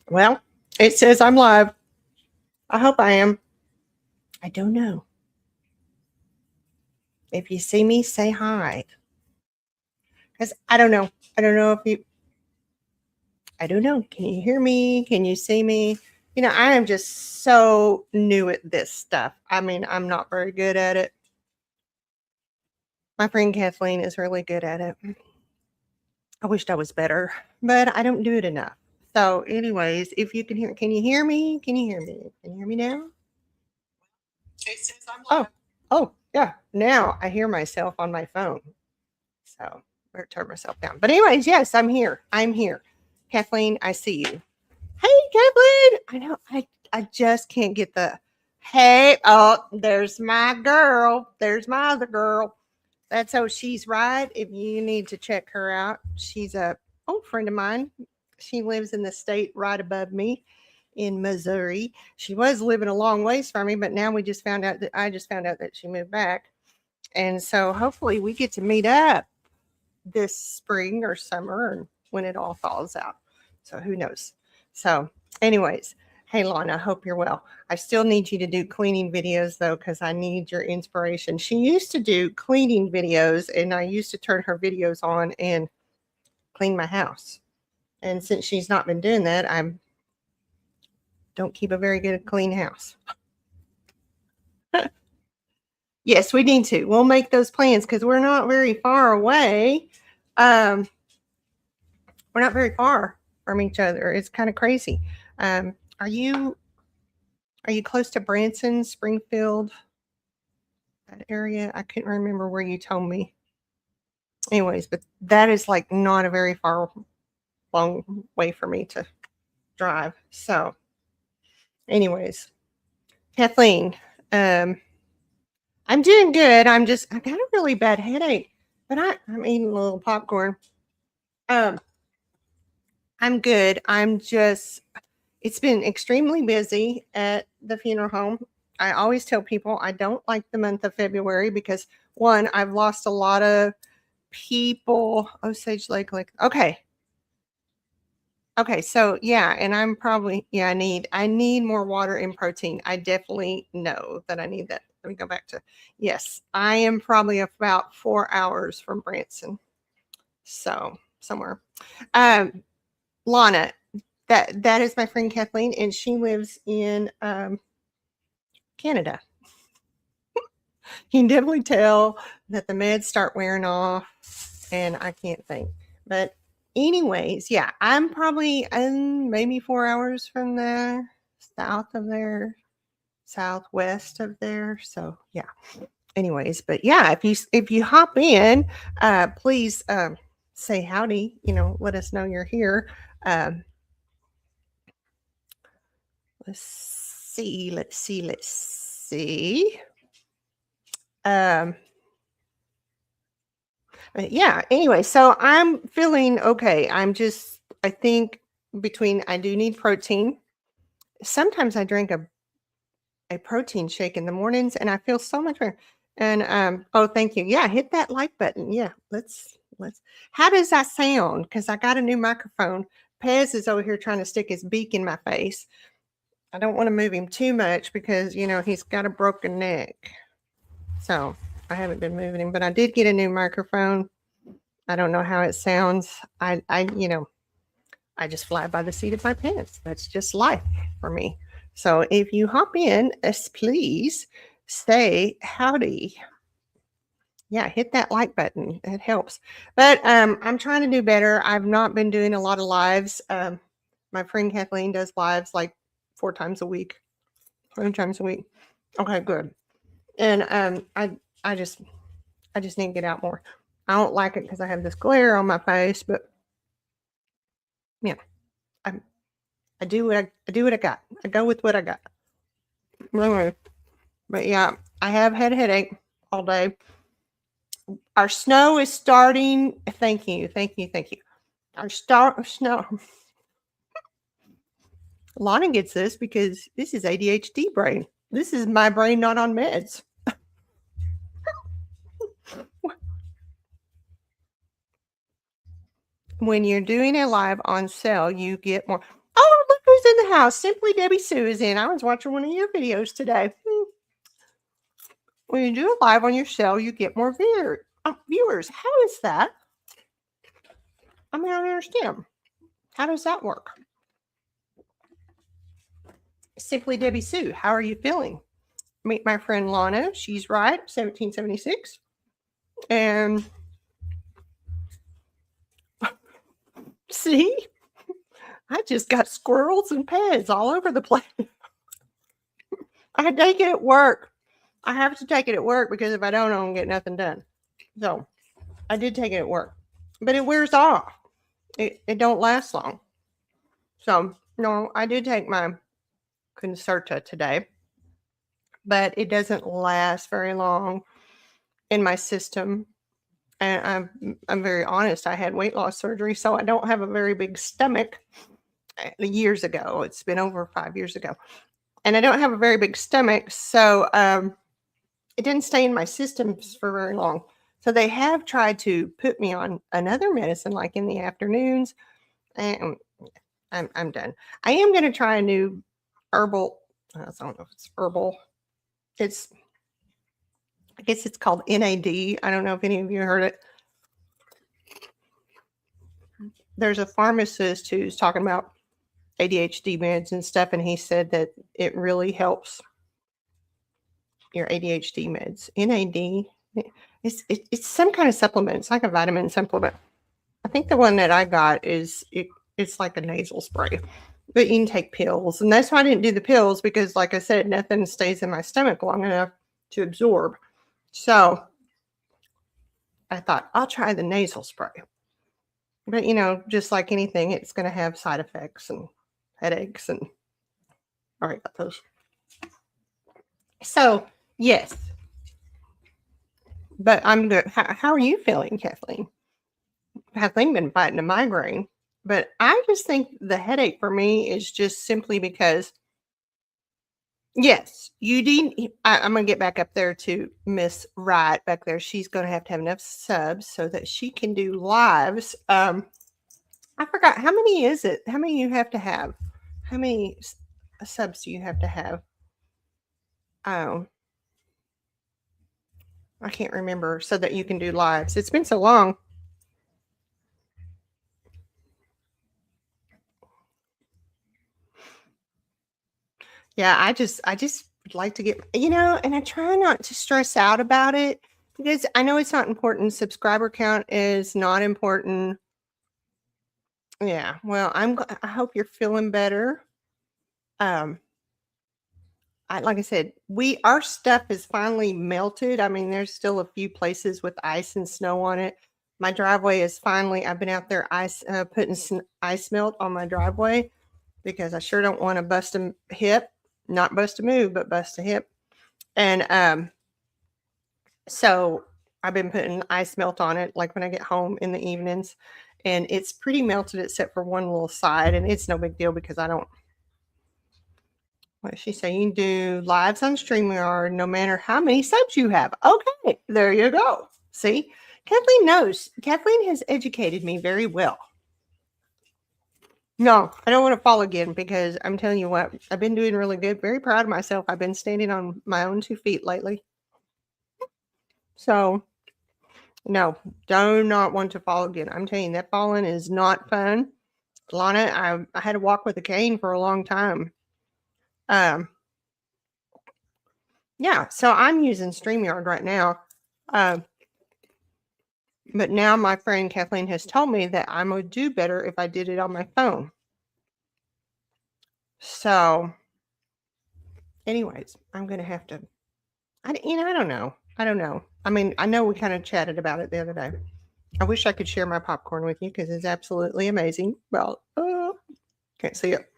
Well, it says I'm live. I hope I am. I don't know. If you see me, say hi. Because I don't know. I don't know if you, I don't know. Can you hear me? Can you see me? I am just so new at this stuff. I mean, I'm not very good at it. My friend Kathleen is really good at it. I wished I was better, but I don't do it enough. So, anyways, if you can you hear me? Can you hear me? Can you hear me now? It says I'm live. Oh, yeah. Now I hear myself on my phone. So better turn myself down. But anyways, yes, I'm here. I'm here. Kathleen, I see you. Hey, Kathleen. I know I just can't get the hey. Oh, there's my girl. There's my other girl. That's how she's right. If you need to check her out, she's a old friend of mine. She lives in the state right above me in Missouri. She was living a long ways from me, but now we just found out that I just found out that she moved back. And so hopefully we get to meet up this spring or summer and when it all falls out. So who knows? So, anyways, hey Lana, hope you're well. I still need you to do cleaning videos though, because I need your inspiration. She used to do cleaning videos, and I used to turn her videos on and clean my house. And since she's not been doing that, I don't keep a very good clean house. Yes, we need to. We'll make those plans because we're not very far away. We're not very far from each other. It's kind of crazy. Um, are you close to Branson, Springfield, that area? I couldn't remember where you told me. Anyways, but that is like not a very far long way for me to drive. So, anyways, Kathleen, I'm doing good. I got a really bad headache, but I'm eating a little popcorn. Um, I'm good. It's been extremely busy at the funeral home. I always tell people I don't like the month of February because one, I've lost a lot of people. Osage Lake, okay. Okay, so yeah, and I'm probably I need more water and protein. I definitely know that I need that. Let me go back to yes, I am probably about 4 hours from Branson. So somewhere. Lana, that is my friend Kathleen, and she lives in Canada. You can definitely tell that the meds start wearing off, and I can't think. But anyways, yeah, I'm probably maybe 4 hours from there, south of there, southwest of there. So yeah. Anyways, but yeah, if you hop in, please say howdy. Let us know you're here. Um, let's see. Let's see. Um, yeah, anyway, so I'm feeling okay. I think I do need protein. Sometimes I drink a protein shake in the mornings and I feel so much better. And oh, thank you. Yeah, hit that like button. Yeah, let's. How does that sound? Because I got a new microphone. Pez is over here trying to stick his beak in my face. I don't want to move him too much because he's got a broken neck. So I haven't been moving him, but I did get a new microphone. I don't know how it sounds. I just fly by the seat of my pants. That's just life for me. So if you hop in, please say howdy. Yeah, hit that like button. It helps. But I'm trying to do better. I've not been doing a lot of lives. My friend Kathleen does lives like 4 times a week, 5 times a week. Okay, good. And I just need to get out more. I don't like it because I have this glare on my face, but yeah, I do what I got. I go with what I got. Anyway, but yeah, I have had a headache all day. Our snow is starting. Thank you. Our snow. Lana gets this because this is ADHD brain. This is my brain not on meds. When you're doing a live on sale, you get more. Oh, look who's is in the house. Simply Debbie Sue is in. I was watching one of your videos today. When you do a live on your show, you get more viewers. How is that? I mean, I don't understand. How does that work? Simply Debbie Sue, how are you feeling? Meet my friend Lana. She's right, 1776. And see, I just got squirrels and pads all over the place. I take it at work. I have to take it at work because if I don't get nothing done. So I did take it at work, but it wears off. It don't last long. So no, I did take my Concerta today, but it doesn't last very long in my system. And I'm very honest. I had weight loss surgery, so I don't have a very big stomach. Years ago, it's been over 5 years ago, and I don't have a very big stomach, so it didn't stay in my systems for very long. So they have tried to put me on another medicine, like in the afternoons, and I'm done. I am going to try a new herbal. I don't know if it's herbal. I guess it's called NAD. I don't know if any of you heard it. There's a pharmacist who's talking about ADHD meds and stuff, and he said that it really helps your ADHD meds. NAD. It's some kind of supplement. It's like a vitamin supplement. I think the one that I got it's like a nasal spray, but you can take pills, and that's why I didn't do the pills because, like I said, nothing stays in my stomach long enough to absorb. So I thought I'll try the nasal spray, but just like anything, it's going to have side effects and headaches and all right, got those. So yes, but I'm good. How are you feeling, Kathleen? Kathleen been fighting a migraine, but I just think the headache for me is just simply because yes, you need. I'm gonna get back up there to Miss Wright back there. She's gonna have to have enough subs so that she can do lives. I forgot how many is it? How many you have to have? How many subs do you have to have? I can't remember so that you can do lives. It's been so long. Yeah, I just like to get, and I try not to stress out about it because I know it's not important. Subscriber count is not important. Yeah, well, I hope you're feeling better. Like I said, our stuff is finally melted. I mean, there's still a few places with ice and snow on it. My driveway is finally. I've been out there putting ice melt on my driveway because I sure don't want to bust a hip, not bust a move, but bust a hip. And so I've been putting ice melt on it, like when I get home in the evenings, and it's pretty melted except for one little side, and it's no big deal because I don't. What did she say? You can do lives on StreamYard no matter how many subs you have. Okay, there you go. See, Kathleen knows. Kathleen has educated me very well. No, I don't want to fall again because I'm telling you what, I've been doing really good. Very proud of myself. I've been standing on my own 2 feet lately. So, no, do not want to fall again. I'm telling you, that falling is not fun. Lana, I had to walk with a cane for a long time. Yeah, so I'm using StreamYard right now. But now my friend Kathleen has told me that I'm going to do better if I did it on my phone. So, anyways, I'm going to have to, I don't know. I mean, I know we kind of chatted about it the other day. I wish I could share my popcorn with you because it's absolutely amazing. Well, can't see it.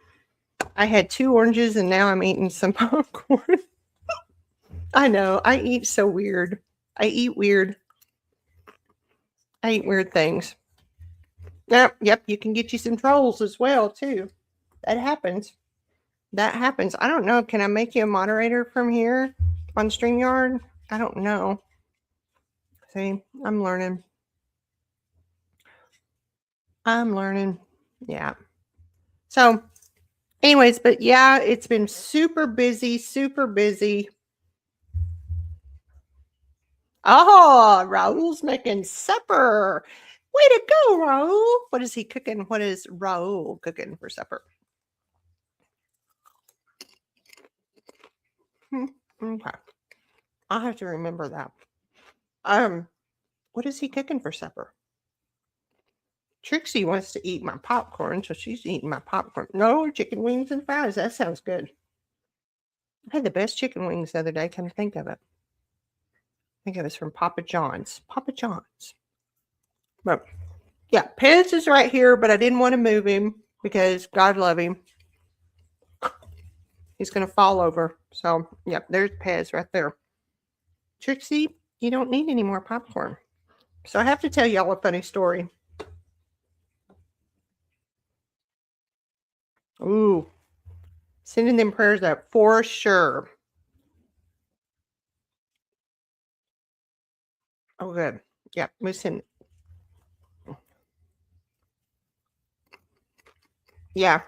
I had 2 oranges and now I'm eating some popcorn. I know. I eat so weird. I eat weird things. Yep. You can get you some trolls as well too. That happens. I don't know. Can I make you a moderator from here on StreamYard? I don't know. See, I'm learning. Yeah. So Anyways, but yeah, it's been super busy, super busy. Oh, Raul's making supper. Way to go, Raul. What is he cooking? What is Raul cooking for supper? Okay. I'll have to remember that. What is he cooking for supper? Trixie wants to eat my popcorn, so she's eating my popcorn. No chicken wings and fries. That sounds good. I had the best chicken wings the other day. Come to think of it. I think it was from Papa John's. Papa John's. But yeah, Pez is right here, but I didn't want to move him because God love him. He's going to fall over. So, yeah, there's Pez right there. Trixie, you don't need any more popcorn. So I have to tell y'all a funny story. Ooh, sending them prayers up for sure. Oh, good. Yeah, listen. Yeah,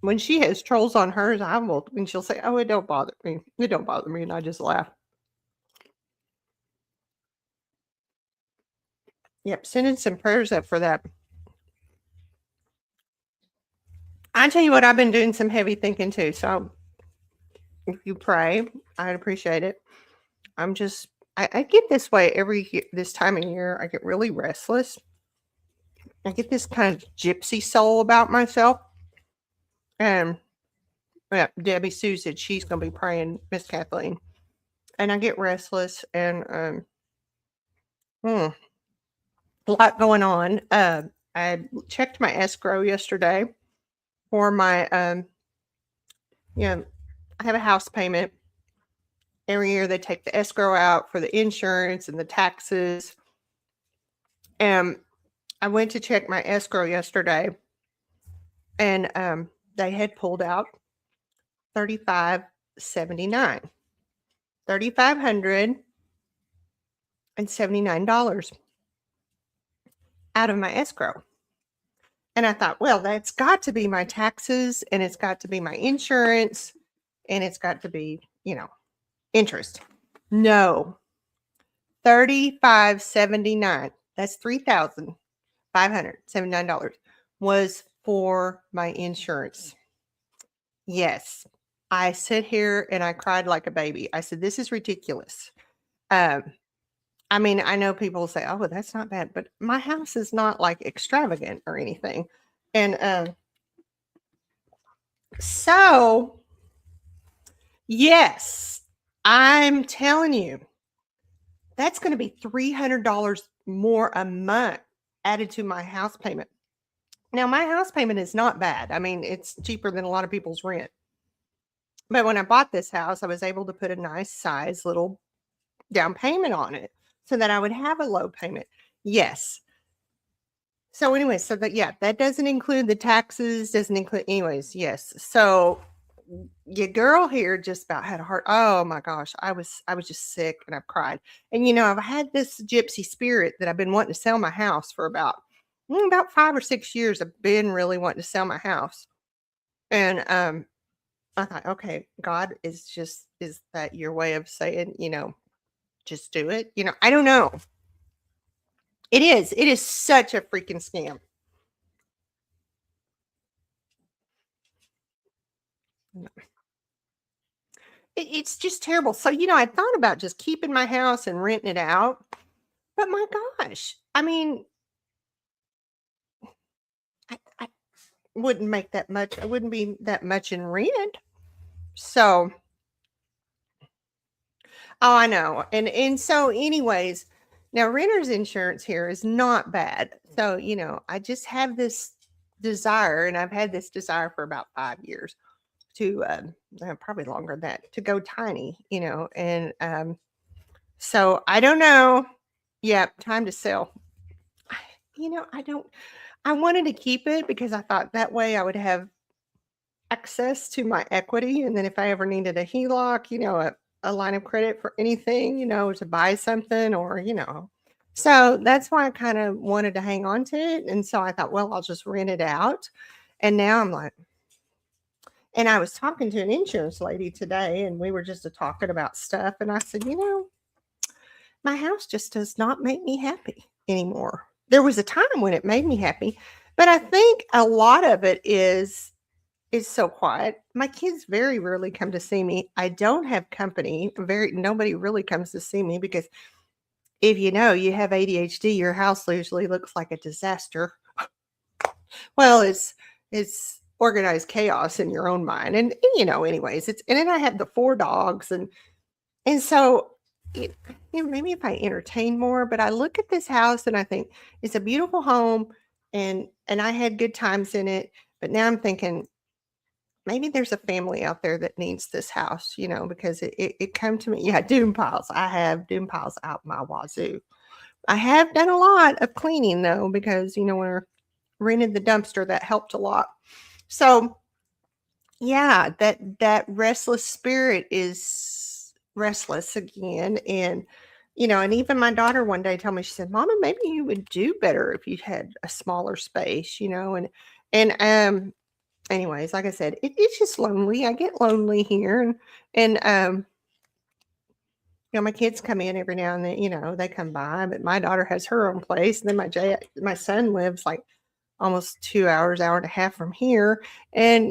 when she has trolls on hers, I will. And she'll say, "Oh, it don't bother me. It don't bother me," and I just laugh. Yep, sending some prayers up for that. I tell you what, I've been doing some heavy thinking too. So if you pray, I'd appreciate it. I get this way this time of year. I get really restless. I get this kind of gypsy soul about myself. And yeah, Debbie Sue said she's going to be praying, Miss Kathleen. And I get restless and a lot going on. I checked my escrow yesterday for my, I have a house payment. Every year they take the escrow out for the insurance and the taxes. And I went to check my escrow yesterday, and they had pulled out $3,579, $3,579 out of my escrow. And I thought, well, that's got to be my taxes, and it's got to be my insurance, and it's got to be, interest. No, $3,579. That's $3,579 was for my insurance. Yes. I sit here and I cried like a baby. I said, this is ridiculous. I mean, I know people say, oh, well, that's not bad, but my house is not like extravagant or anything. And so, yes, I'm telling you, that's going to be $300 more a month added to my house payment. Now, my house payment is not bad. I mean, it's cheaper than a lot of people's rent. But when I bought this house, I was able to put a nice size little down payment on it so that I would have a low payment. Yes. So anyway, so that doesn't include the taxes, doesn't include anyways, yes. So your girl here just about had a heart. Oh my gosh, I was just sick and I've cried. And I've had this gypsy spirit that I've been wanting to sell my house for about 5 or 6 years. I've been really wanting to sell my house. And I thought, okay, God is that your way of saying, just do it? I don't know. It is such a freaking scam. It's just terrible. So, I thought about just keeping my house and renting it out. But my gosh, I mean, I wouldn't make that much. I wouldn't be that much in rent. So, oh, I know. And so anyways, now renter's insurance here is not bad. So, I just have this desire, and I've had this desire for about 5 years to probably longer than that, to go tiny, and so I don't know. Yeah, time to sell. I wanted to keep it because I thought that way I would have access to my equity. And then if I ever needed a HELOC, a line of credit for anything, to buy something or. So that's why I kind of wanted to hang on to it. And so I thought, well, I'll just rent it out. And now I'm like, And I was talking to an insurance lady today, and we were just talking about stuff. And I said, my house just does not make me happy anymore. There was a time when it made me happy, but I think a lot of it is so quiet. My kids very rarely come to see me. I don't have company. Nobody really comes to see me because if you have ADHD, your house usually looks like a disaster. Well, it's organized chaos in your own mind. And anyways, and then I have the 4 dogs and so maybe if I entertain more, but I look at this house and I think it's a beautiful home and I had good times in it, but now I'm thinking maybe there's a family out there that needs this house, because it come to me. Yeah, doom piles. I have doom piles out my wazoo. I have done a lot of cleaning though, because when I rented the dumpster, that helped a lot. So yeah, that restless spirit is restless again. And even my daughter one day told me, she said, Mama, maybe you would do better if you had a smaller space, and anyways, like I said, it's just lonely. I get lonely here and my kids come in every now and then, they come by, but my daughter has her own place. And then my son lives like almost 2 hours, hour and a half from here. And,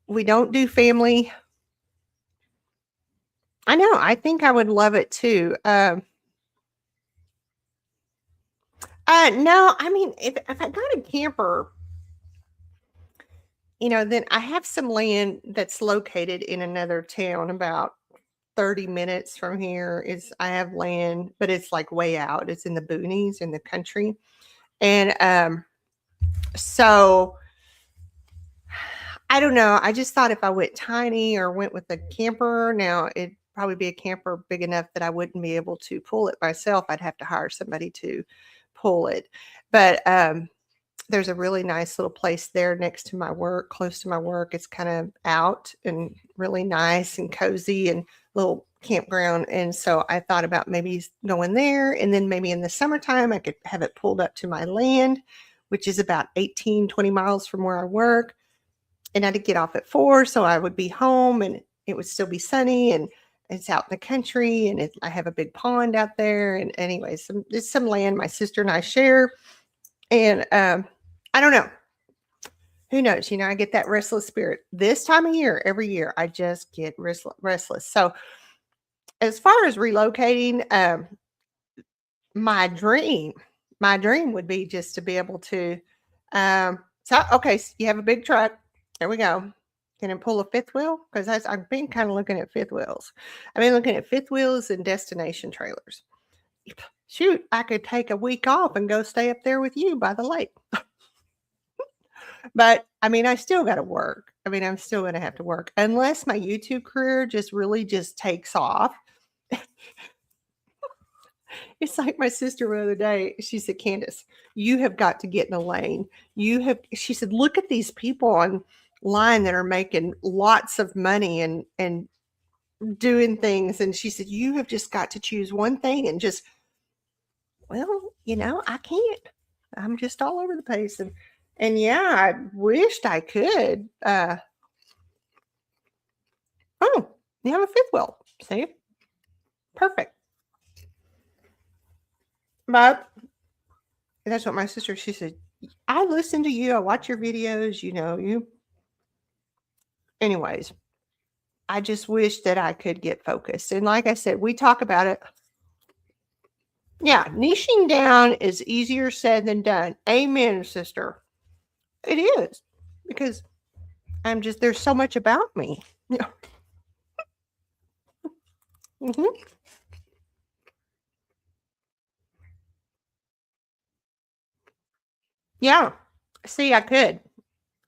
we don't do family. I know. I think I would love it too. No, I mean, if I got a camper, then I have some land that's located in another town about 30 minutes from here. I have land, but it's like way out. It's in the boonies in the country. And so I don't know. I just thought if I went tiny or went with a camper, now it'd probably be a camper big enough that I wouldn't be able to pull it myself. I'd have to hire somebody to pull it. But there's a really nice little place there next to my work, close to my work. It's kind of out and really nice and cozy and little campground. And so I thought about maybe going there, and then maybe in the summertime I could have it pulled up to my land, which is about 18, 20 miles from where I work. And I'd get off at 4, so I would be home and it would still be sunny, and it's out in the country, and I have a big pond out there. And anyways, it's some land my sister and I share. And I don't know. Who knows? I get that restless spirit this time of year. Every year, I just get restless. So as far as relocating, my dream would be just to be able to. Okay, so you have a big truck. There we go. Can it pull a fifth wheel? Because I've been kind of looking at fifth wheels. I've been looking at fifth wheels and destination trailers. Shoot, I could take a week off and go stay up there with you by the lake. But I mean, I still got to work. I mean, I'm still going to have to work unless my YouTube career really just takes off. It's like my sister the other day. She said, Candace, you have got to get in a lane. She said, look at these people online that are making lots of money and doing things. And she said, you have just got to choose one thing and just, well, I can't. I'm just all over the place. And yeah, I wished I could. Oh, you have a fifth wheel. See? Perfect. But that's what my sister, she said, I listen to you. I watch your videos, you. Anyways, I just wish that I could get focused. And like I said, we talk about it. Yeah, niching down is easier said than done. Amen, sister. It is. Because there's so much about me. Yeah. Mm-hmm. Yeah. See, I could.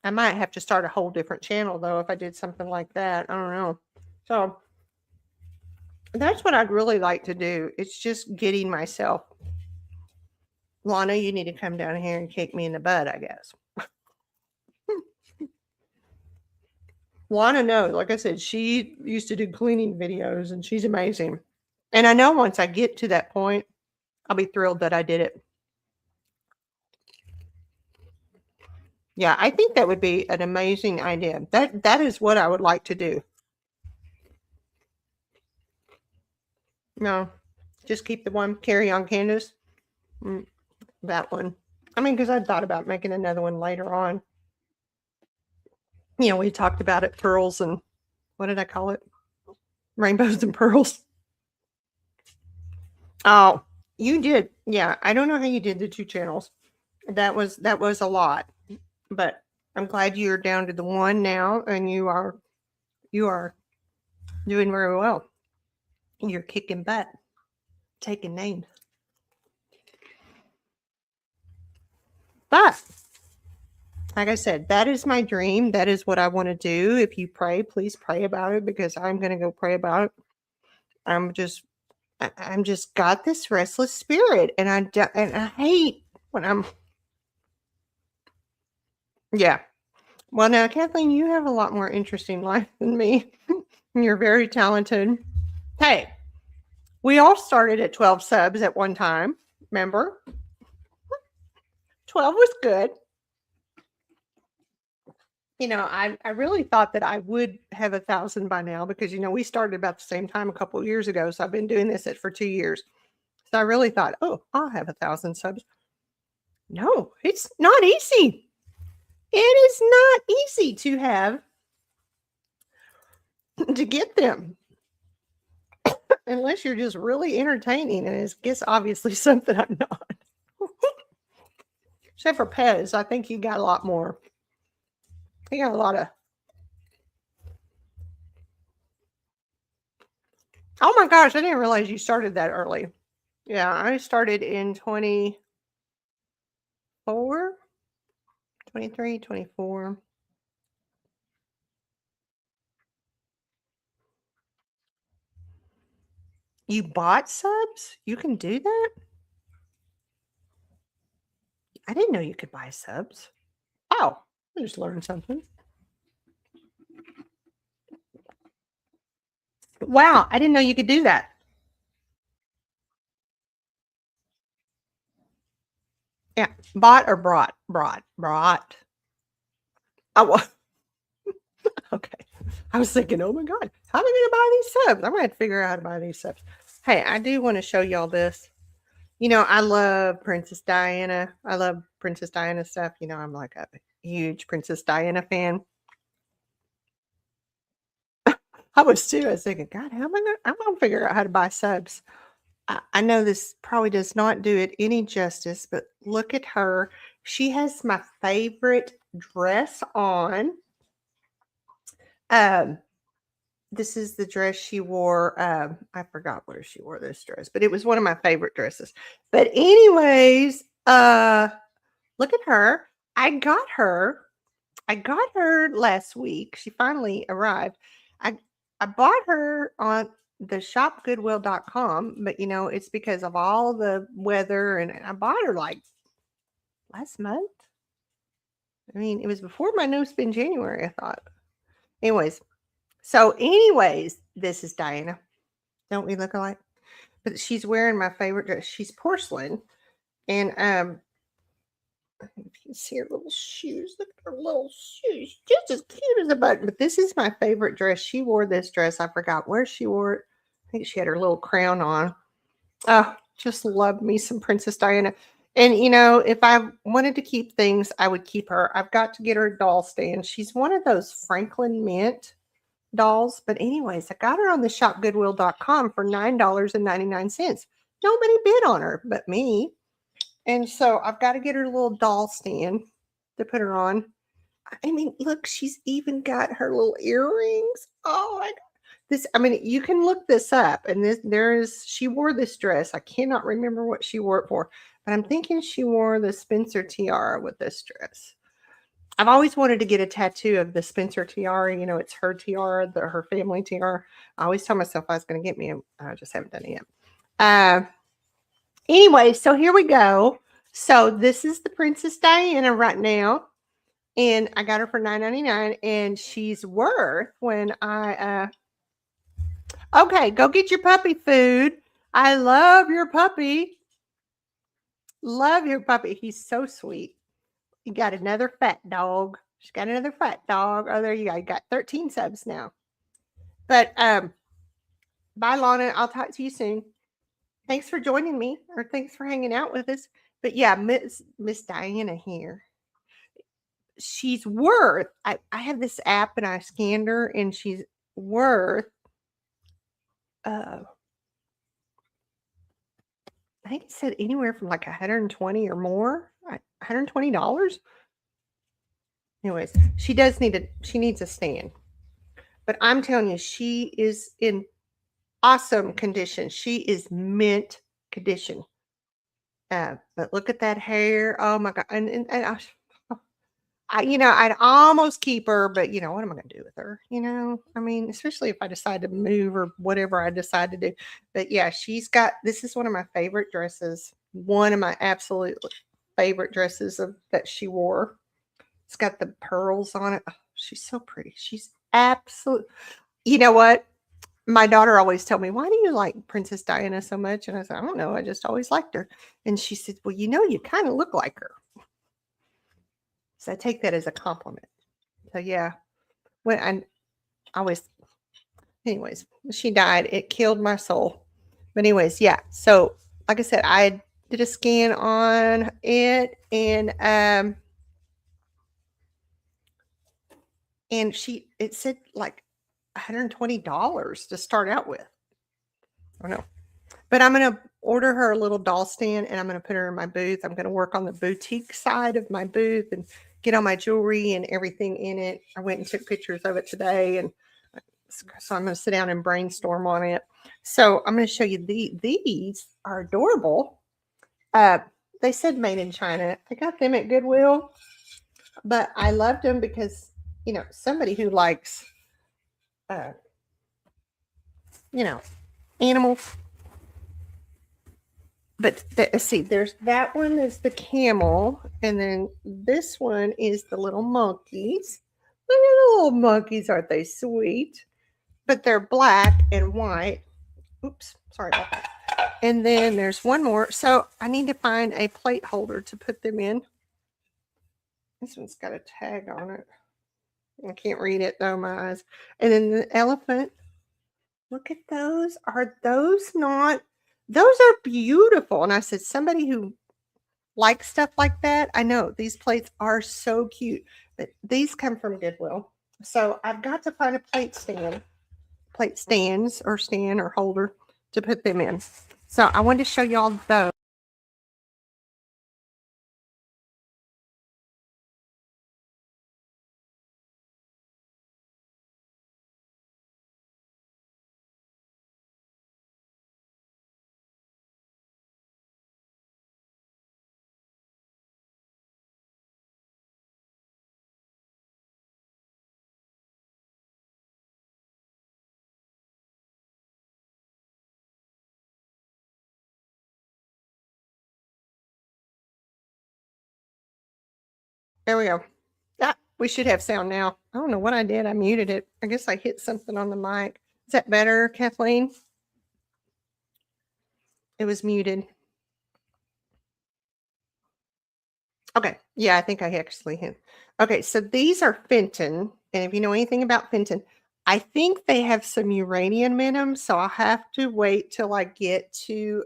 I might have to start a whole different channel though if I did something like that. I don't know. So that's what I'd really like to do. It's just getting myself. Lana, you need to come down here and kick me in the butt, I guess. Lana knows, like I said, she used to do cleaning videos and she's amazing. And I know once I get to that point, I'll be thrilled that I did it. Yeah, I think that would be an amazing idea. That is what I would like to do. No, just keep the one Carry On Candace. That one. I mean, because I thought about making another one later on. We talked about it, pearls and what did I call it? Rainbows and pearls. Oh, you did. Yeah, I don't know how you did the 2 channels. That was a lot. But I'm glad you're down to the one now and you are doing very well. You're kicking butt, taking names. But like I said, that is my dream. That is what I want to do. If you pray, please pray about it because I'm going to go pray about it. I'm just got this restless spirit and I hate when I'm yeah. Well, now, Kathleen, you have a lot more interesting life than me. You're very talented. Hey, we all started at 12 subs at one time. Remember? 12 was good. I really thought that I would have 1,000 by now because, we started about the same time a couple of years ago. So I've been doing this for 2 years. So I really thought, oh, I'll have 1,000 subs. No, it's not easy. It is not easy to get them unless you're just really entertaining. And it's guess obviously something I'm not. Except for Pez, I think he got a lot more. He got a lot of. Oh my gosh, I didn't realize you started that early. Yeah, I started in 24, 23, 24. You bought subs? You can do that? I didn't know you could buy subs. Oh, I just learned something. Wow, I didn't know you could do that. Yeah, bought or brought? Brought. Oh, okay. I was thinking, oh my God, how am I going to buy these subs? I'm going to have to figure out how to buy these subs. Hey, I do want to show y'all this. I love Princess Diana. I love Princess Diana stuff. I'm like a huge Princess Diana fan. I was too. I was thinking, God, I'm gonna figure out how to buy subs. I know this probably does not do it any justice, but look at her. She has my favorite dress on. This is the dress she wore. I forgot where she wore this dress, but it was one of my favorite dresses. But anyways, look at her. I got her last week. She finally arrived. I bought her on the shopgoodwill.com, but it's because of all the weather and I bought her like last month. I mean, it was before my no spin January, I thought. Anyways, this is Diana. Don't we look alike? But she's wearing my favorite dress. She's porcelain. And you can see her little shoes. Look at her little shoes. Just as cute as a button. But this is my favorite dress. She wore this dress. I forgot where she wore it. I think she had her little crown on. Oh, just love me some Princess Diana. And, if I wanted to keep things, I would keep her. I've got to get her a doll stand. She's one of those Franklin Mint dolls. But anyways, I got her on the shopgoodwill.com for $9.99. Nobody bid on her but me. And so I've got to get her a little doll stand to put her on. I mean, look, she's even got her little earrings. Oh my God. You can look this up and she wore this dress. I cannot remember what she wore it for, but I'm thinking she wore the Spencer tiara with this dress. I've always wanted to get a tattoo of the Spencer tiara. It's her tiara, her family tiara. I always tell myself I was going to get me. I just haven't done it yet. Anyway, so here we go. So this is the Princess Diana right now. And I got her for $9.99. And she's worth when okay, go get your puppy food. I love your puppy. Love your puppy. He's so sweet. You got another fat dog. She's got another fat dog. Oh, there you go. You got 13 subs now. But bye, Lana. I'll talk to you soon. Thanks for joining me, or thanks for hanging out with us. But yeah, Miss Diana here. She's worth. I have this app and I scanned her, and she's worth. I think it said anywhere from like 120 or more. $120. Anyways, she needs a stand. But I'm telling you, she is in awesome condition. She is mint condition. But look at that hair. Oh my God. And I'd almost keep her, but what am I going to do with her? I mean, especially if I decide to move or whatever I decide to do. But yeah, this is one of my favorite dresses. One of my absolute favorite dresses that she wore. It's got the pearls on it. Oh, she's so pretty. She's absolute. You know what? My daughter always told me, why do you like Princess Diana so much? And I said, I don't know. I just always liked her. And she said, well, you kind of look like her. So I take that as a compliment. So yeah, anyways, she died. It killed my soul. But anyways, yeah. So like I said, I did a scan on it, and it said like $120 to start out with. I don't know. But I'm going to order her a little doll stand, and I'm going to put her in my booth. I'm going to work on the boutique side of my booth and get all my jewelry and everything in it. I went and took pictures of it today, and so I'm going to sit down and brainstorm on it. So I'm going to show you these are adorable. They said made in China. I got them at Goodwill, but I loved them because, somebody who likes, animals. But let's see, there's that one is the camel, and then this one is the little monkeys. Look at the little monkeys, aren't they sweet? But they're black and white. Oops, sorry about that. And then there's one more. So I need to find a plate holder to put them in. This one's got a tag on it. I can't read it though, my eyes. And then the elephant. Look at those. Are those not? Those are beautiful. And I said, somebody who likes stuff like that, I know these plates are so cute. But these come from Goodwill. So I've got to find a plate stands or stand or holder to put them in. So I wanted to show y'all those. There we go. We should have sound now. I don't know what I did. I muted it. I guess I hit something on the mic. Is that better, Kathleen? It was muted. Okay. Yeah, I think I actually hit. Okay, so these are Fenton. And if you know anything about Fenton, I think they have some uranium in them. So I'll have to wait till I get to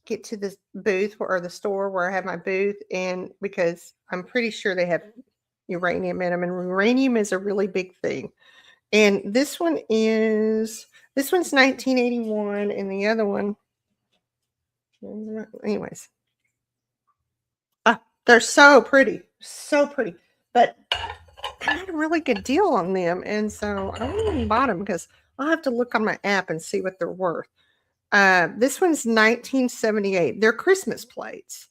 this booth or the store where I have my booth, and because I'm pretty sure they have uranium in them, and uranium is a really big thing. And this one's 1981, and the other one, anyways, they're so pretty, but I had a really good deal on them, and so I went and bought them because I'll have to look on my app and see what they're worth. This one's 1978. They're Christmas plates.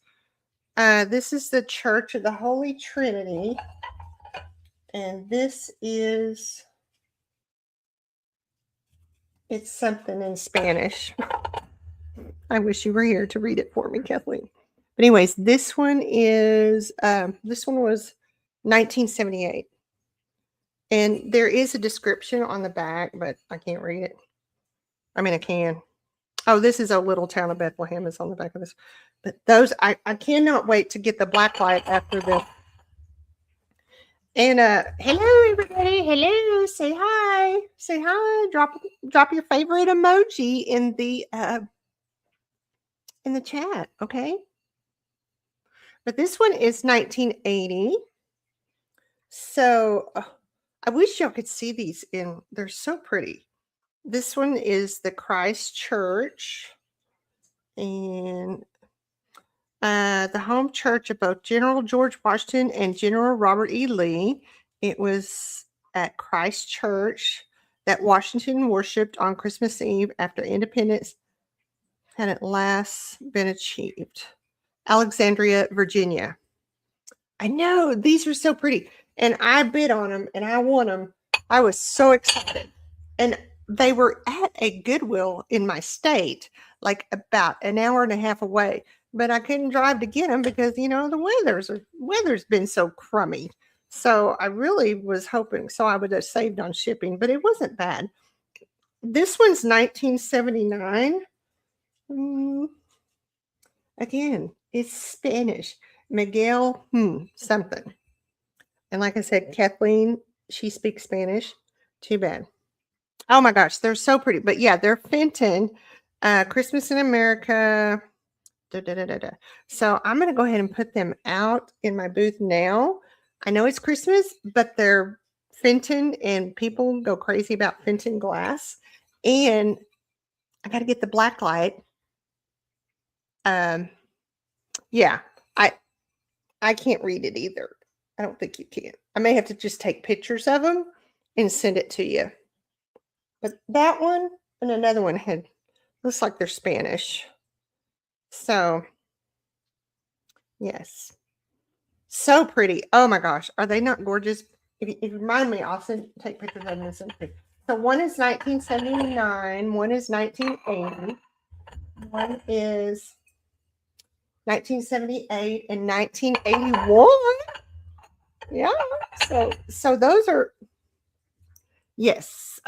This is the Church of the Holy Trinity. And this is, it's something in Spanish. I wish you were here to read it for me, Kathleen. But anyways, this one was 1978. And there is a description on the back, but I can't read it. I mean, I can. Oh, this is A Little Town of Bethlehem is on the back of this. But those, I cannot wait to get the black light after this. And hello everybody. Hello. Say hi. Say hi. Drop your favorite emoji in the chat, okay? But this one is 1980. So I wish y'all could see these they're so pretty. This one is the Christ Church, and the home church of both General George Washington and General Robert E. Lee. It was at Christ Church that Washington worshipped on Christmas Eve after independence had at last been achieved. Alexandria, Virginia. I know, these are so pretty. And I bid on them and I won them. I was so excited. And they were at a Goodwill in my state, like about an hour and a half away. But I couldn't drive to get them because, the weather's been so crummy. So I really was hoping I would have saved on shipping, but it wasn't bad. This one's 1979. Again, it's Spanish. Miguel, something. And like I said, Kathleen, she speaks Spanish. Too bad. Oh my gosh, they're so pretty. But yeah, they're Fenton. Christmas in America. So I'm going to go ahead and put them out in my booth now. I know it's Christmas, but they're Fenton and people go crazy about Fenton glass. And I got to get the black light. Yeah, I can't read it either. I don't think you can. I may have to just take pictures of them and send it to you. But that one and another one looks like they're Spanish. So, yes. So pretty. Oh my gosh. Are they not gorgeous? If you remind me, I'll take pictures of them and send it. So one is 1979. One is 1980. One is 1978 and 1981. Yeah. So those are, yes.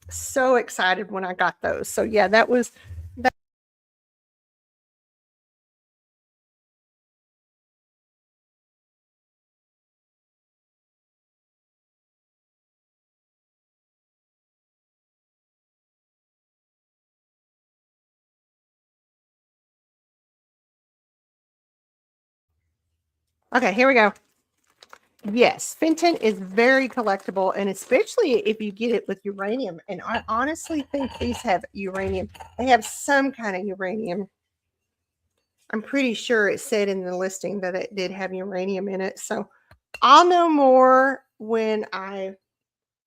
So excited when I got those. So yeah, that was that. Okay, here we go. Yes, Fenton is very collectible, and especially if you get it with uranium. And I honestly think these have uranium. They have some kind of uranium. I'm pretty sure it said in the listing that it did have uranium in it. So I'll know more when I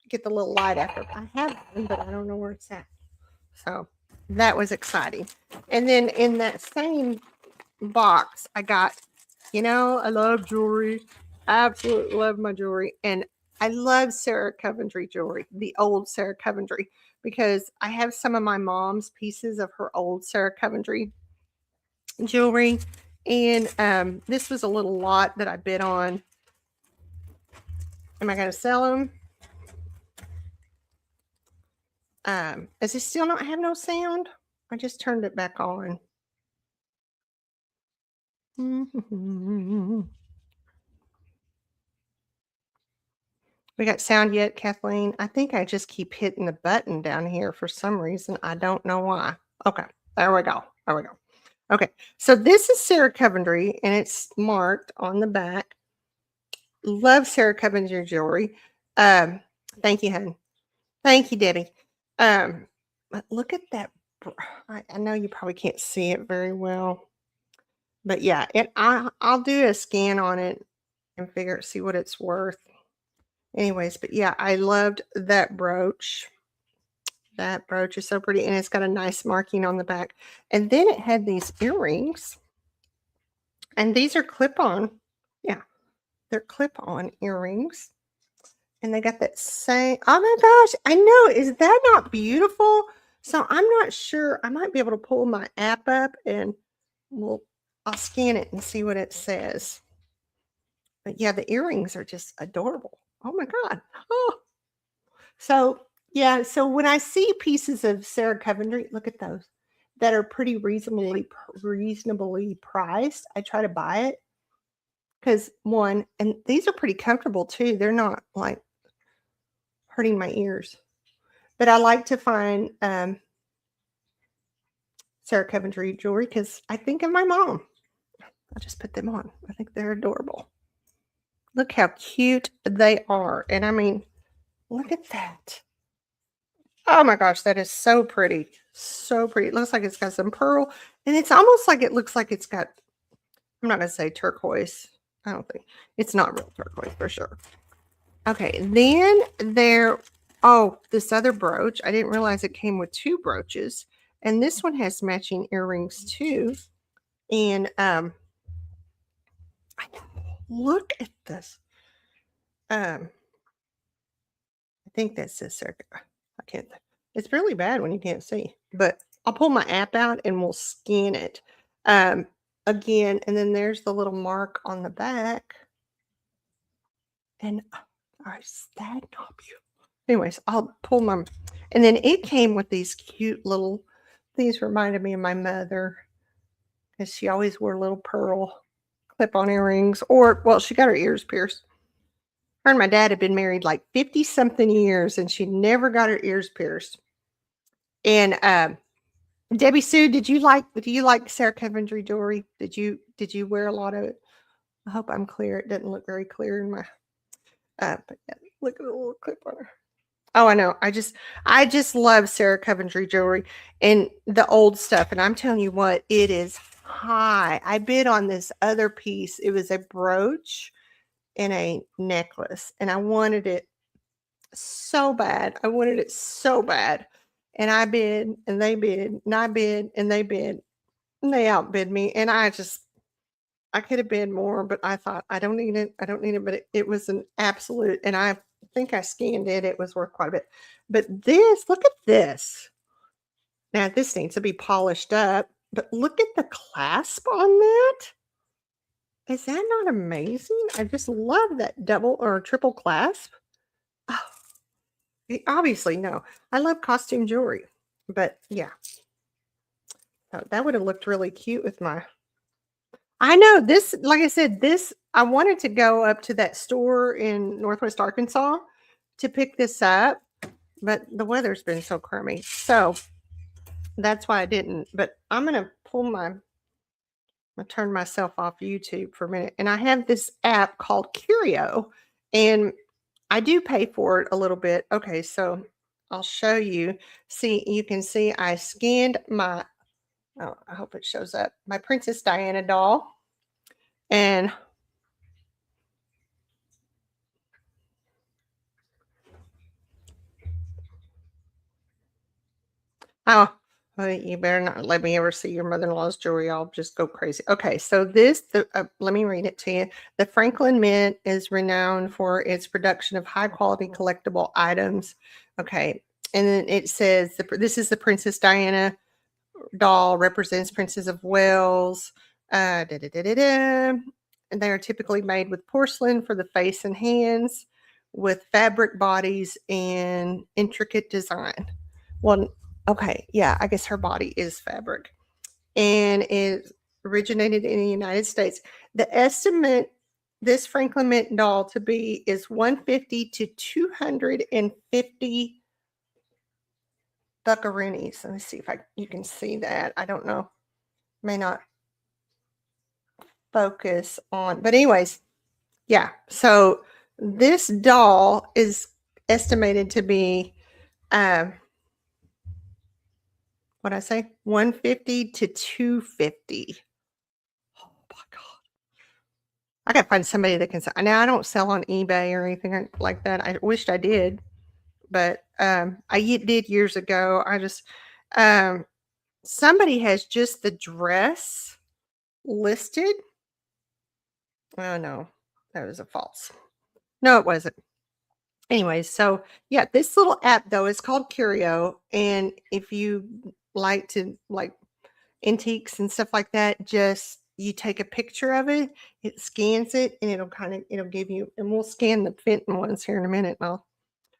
get the little light after. I have one, but I don't know where it's at. So that was exciting. And then in that same box, I got, I love jewelry. I absolutely love my jewelry. And I love Sarah Coventry jewelry, the old Sarah Coventry, because I have some of my mom's pieces of her old Sarah Coventry jewelry. And this was a little lot that I bid on. Am I going to sell them? Does it still not have no sound? I just turned it back on. We got sound yet, Kathleen? I think I just keep hitting the button down here for some reason. I don't know why. Okay, there we go. There we go. Okay, so this is Sarah Coventry, and it's marked on the back. Love Sarah Coventry jewelry. Thank you, hon. Thank you, Debbie. But look at that. I know you probably can't see it very well, but yeah, I'll do a scan on it and see what it's worth. Anyways, but yeah, I loved that brooch. That brooch is so pretty, and it's got a nice marking on the back. And then it had these earrings, and these are clip-on. Yeah, they're clip-on earrings, and they got that same. Oh my gosh, I know. Is that not beautiful? So I'm not sure. I might be able to pull my app up, and I'll scan it and see what it says. But yeah, the earrings are just adorable. Oh my God. Oh. So yeah, so when I see pieces of Sarah Coventry, look at those. that are pretty reasonably priced, I try to buy it because one, and these are pretty comfortable too. They're not like hurting my ears. But I like to find Sarah Coventry jewelry because I think of my mom. I just put them on. I think they're adorable. Look how cute they are. And I mean, look at that. Oh my gosh, that is so pretty. So pretty. It looks like it's got some pearl. And it's almost like it looks like it's got, I'm not going to say turquoise. I don't think. It's not real turquoise for sure. Okay, then this other brooch. I didn't realize it came with two brooches. And this one has matching earrings too. And look at this. I think that says circa. I can't. It's really bad when you can't see. But I'll pull my app out and we'll scan it again. And then there's the little mark on the back. And is that not beautiful? Anyways, I'll pull my. And then it came with these cute little. These reminded me of my mother because she always wore little pearl clip-on earrings, or well, she got her ears pierced. Her and my dad had been married like 50-something years, and she never got her ears pierced. And Debbie Sue, do you like Sarah Coventry jewelry? Did you wear a lot of it? I hope I'm clear. It doesn't look very clear in my. But yeah, look at the little clip on her. Oh, I know. I just love Sarah Coventry jewelry and the old stuff. And I'm telling you what, it is high. I bid on this other piece. It was a brooch and a necklace, and I wanted it so bad. And I bid, and they bid, and I bid, and they bid, and they outbid me. And I could have bid more, but I thought I don't need it. But it was an absolute, and I think I scanned it. It was worth quite a bit. But look at this. Now this needs to be polished up, but look at the clasp on that. Is that not amazing? I just love that double or triple clasp. Oh, obviously, no. I love costume jewelry, but yeah. Oh, that would have looked really cute with my. I know this, like I said, I wanted to go up to that store in Northwest Arkansas to pick this up, but the weather's been so crummy. So that's why I didn't. But I'm going to turn myself off YouTube for a minute. And I have this app called Curio, and I do pay for it a little bit. Okay, so I'll show you. See, you can see I scanned my, oh, I hope it shows up, my Princess Diana doll. And oh, you better not let me ever see your mother-in-law's jewelry. I'll just go crazy. Okay, so let me read it to you. The Franklin Mint is renowned for its production of high-quality collectible items. Okay, and then it says this is the Princess Diana doll, represents Princess of Wales. And they are typically made with porcelain for the face and hands, with fabric bodies and intricate design. Well, okay, yeah, I guess her body is fabric, and it originated in the United States. The estimate this Franklin Mint doll to be is 150 to 250 buckaroonies. Let me see if you can see that. I don't know, may not focus on, but anyways, yeah. So this doll is estimated to be what I say, 150 to 250. Oh my God. I gotta find somebody that can sell. Now I don't sell on eBay or anything like that. I wished I did, but I did years ago. I just somebody has just the dress listed. Oh no, that was a false. No, it wasn't. Anyways, so yeah, this little app though is called Curio, and if you like to like antiques and stuff like that, just you take a picture of it, it scans it, and it'll give you, and we'll scan the Fenton ones here in a minute. Oh,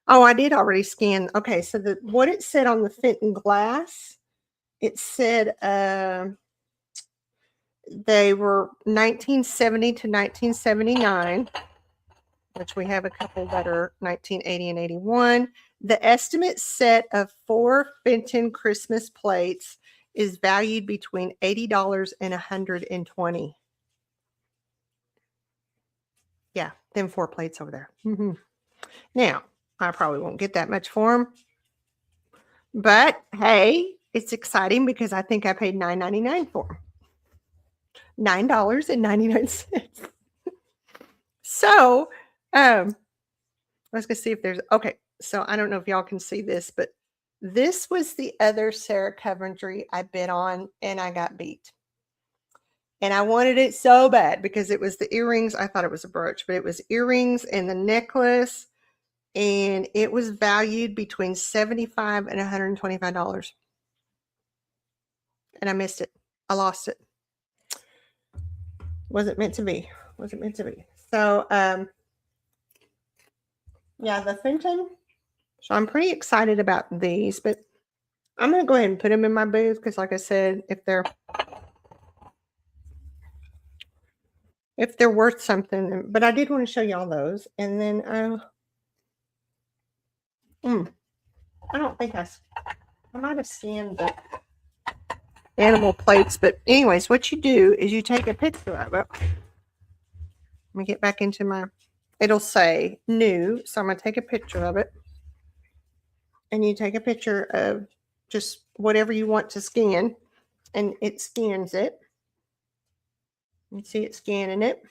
I did already scan. Okay, so what it said on the Fenton glass it said they were 1970 to 1979, which we have a couple that are 1980 and 81. The estimate set of 4 Fenton Christmas plates is valued between $80 and $120. Yeah, them 4 plates over there. Now, I probably won't get that much for them. But hey, it's exciting because I think I paid $9.99 for them. $9.99. So, I was going to see if there's, okay. So I don't know if y'all can see this, but this was the other Sarah Coventry I bid on and I got beat. And I wanted it so bad because it was the earrings. I thought it was a brooch, but it was earrings and the necklace. And it was valued between $75 and $125. And I missed it. I lost it. Wasn't meant to be. Wasn't meant to be. So, yeah, the Fenton. So I'm pretty excited about these, but I'm going to go ahead and put them in my booth because, like I said, if they're worth something. But I did want to show y'all those. And then, I don't think I might have scanned the animal plates. But anyways, what you do is you take a picture of it. Let me get back into my, it'll say new. So I'm going to take a picture of it. And you take a picture of just whatever you want to scan. And it scans it. You see it scanning it.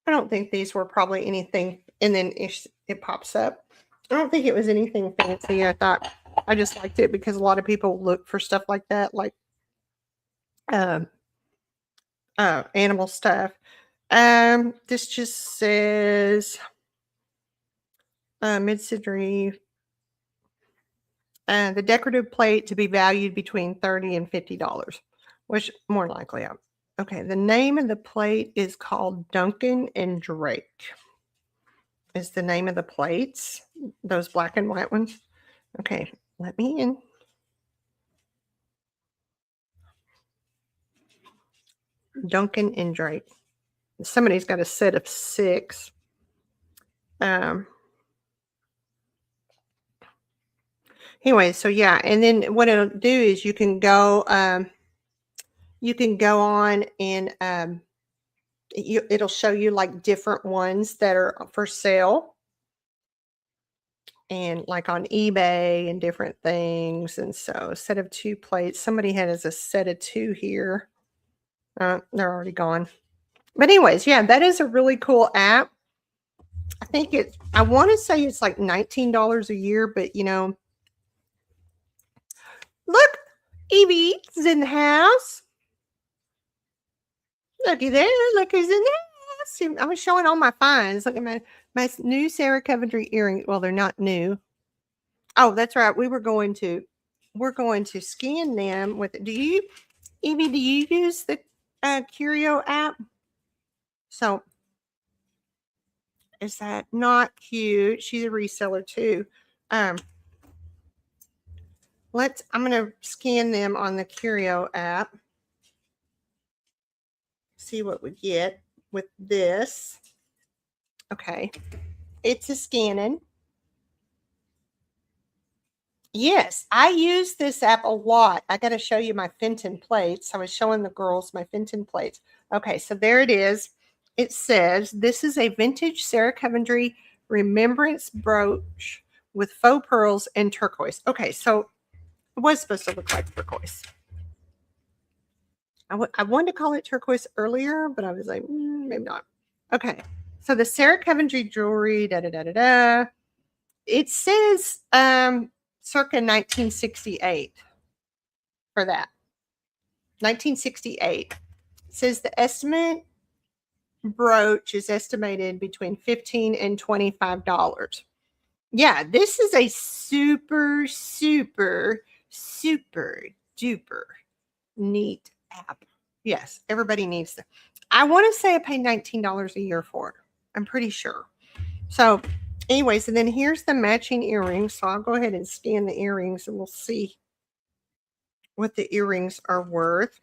I don't think these were probably anything. And then it pops up. I don't think it was anything fancy. I thought I just liked it because a lot of people look for stuff like that, like animal stuff. This just says mid-century. The decorative plate to be valued between $30 and $50, which more likely. Okay, the name of the plate is called Duncan and Drake. Is the name of the plates, those black and white ones. Okay, let me in. Duncan and Drake. Somebody's got a set of 6. Anyway, so yeah, and then what it'll do is you can go on and it'll show you like different ones that are for sale. And like on eBay and different things. And so a set of 2 plates. Somebody had as a set of 2 here. They're already gone. But anyways, yeah, that is a really cool app. I think I want to say it's like $19 a year, but you know, look, Evie is in the house. Looky there, look who's in the house. I was showing all my finds. Look at my new Sarah Coventry earrings. Well, they're not new. Oh, that's right. We're going to scan them with. Evie, do you use the Curio app? So is that not cute? She's a reseller too. I'm going to scan them on the Curio app. See what we get with this. Okay. It's a scanning. Yes, I use this app a lot. I got to show you my Fenton plates. I was showing the girls my Fenton plates. Okay, so there it is. It says, this is a vintage Sarah Coventry remembrance brooch with faux pearls and turquoise. Okay, so it was supposed to look like turquoise. I wanted to call it turquoise earlier, but I was like, maybe not. Okay, so the Sarah Coventry jewelry, it says circa 1968 for that. 1968. It says the estimate brooch is estimated between $15 and $25. Yeah, this is a super, super, super duper neat app. Yes, everybody needs them. I want to say I paid $19 a year for it. I'm pretty sure. So anyways, and then here's the matching earrings. So I'll go ahead and scan the earrings and we'll see what the earrings are worth.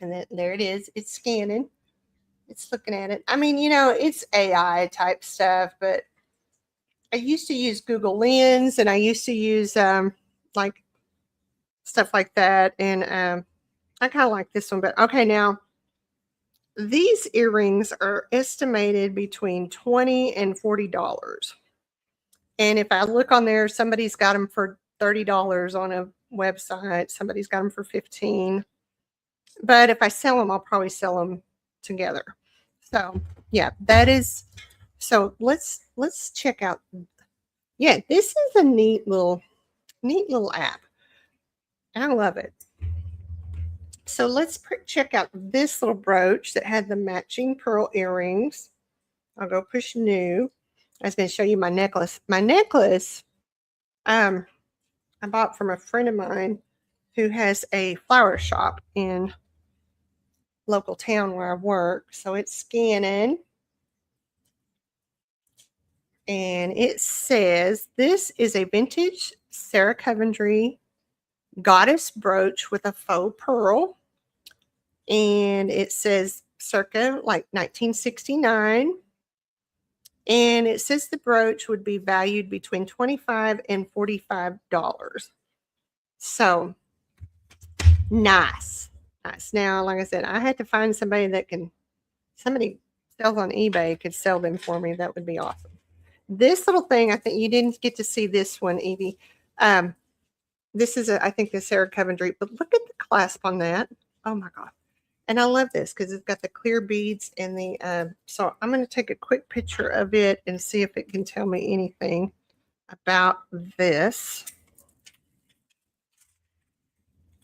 And then there it is. It's scanning. It's looking at it. I mean, it's AI type stuff, but I used to use Google Lens, and I used to use like stuff like that. And I kind of like this one, but okay, now these earrings are estimated between $20 and $40. And if I look on there, somebody's got them for $30 on a website. Somebody's got them for 15. But if I sell them, I'll probably sell them together. So yeah, that is. So let's check out. Yeah, this is a neat little app. I love it. So let's check out this little brooch that had the matching pearl earrings. I'll go push new. I was going to show you my necklace. My necklace, I bought from a friend of mine who has a flower shop in local town where I work. So it's scanning. And it says, this is a vintage Sarah Coventry goddess brooch with a faux pearl. And it says circa like 1969. And it says the brooch would be valued between $25 and $45. So nice. Now, like I said, I had to find somebody somebody sells on eBay could sell them for me. That would be awesome. This little thing, I think you didn't get to see this one, Evie. This is, I think, the Sarah Coventry, but look at the clasp on that. Oh my God. And I love this because it's got the clear beads and the, so I'm going to take a quick picture of it and see if it can tell me anything about this.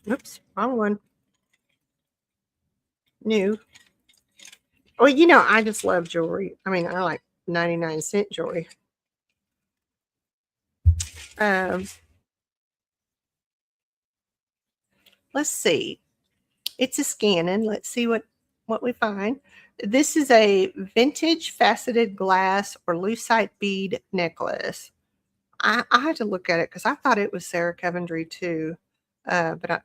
Oops, wrong one. New. Well, I just love jewelry. I mean, I like 99-cent jewelry. Let's see. It's a scanning. Let's see what we find. This is a vintage faceted glass or lucite bead necklace. I had to look at it because I thought it was Sarah Coventry too. But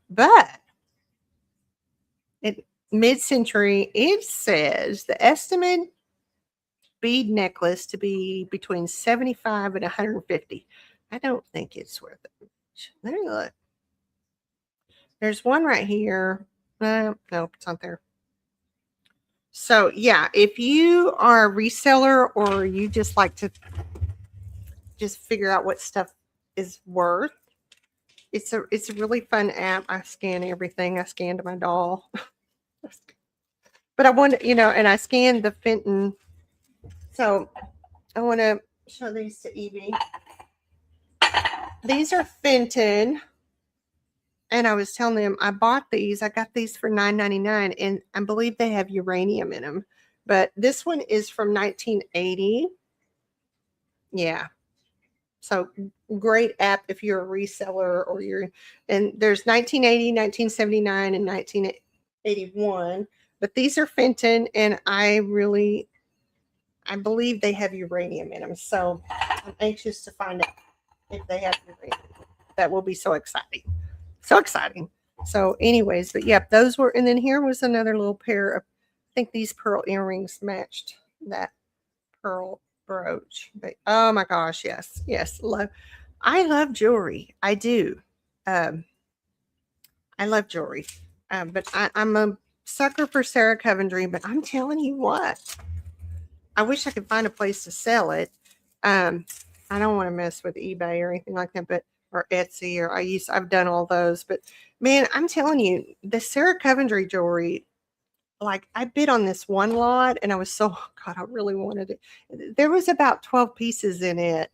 mid-century, it says the estimate bead necklace to be between $75 and $150. I don't think it's worth it. Let me look. There's one right here. Nope, it's not there. So yeah, if you are a reseller or you just like to just figure out what stuff is worth, it's a really fun app. I scan everything. I scanned my doll. But I want to, and I scanned the Fenton. So I want to show these to Evie. These are Fenton. And I was telling them I bought these. I got these for $9.99, and I believe they have uranium in them. But this one is from 1980. Yeah. So great app if you're a reseller or and there's 1980, 1979, and 1981. But these are Fenton, and I believe they have uranium in them. So I'm anxious to find out if they have uranium. That will be so exciting. So exciting. So anyways, but yep, those were, and then here was another little pair of, I think these pearl earrings matched that pearl brooch. But oh my gosh, yes. I love jewelry. I do. I love jewelry. But I'm a sucker for Sarah Coventry, but I'm telling you what, I wish I could find a place to sell it. I don't want to mess with eBay or anything like that, or Etsy, or I've done all those, but man, I'm telling you, the Sarah Coventry jewelry, like I bid on this one lot and I was God, I really wanted it. There was about 12 pieces in it.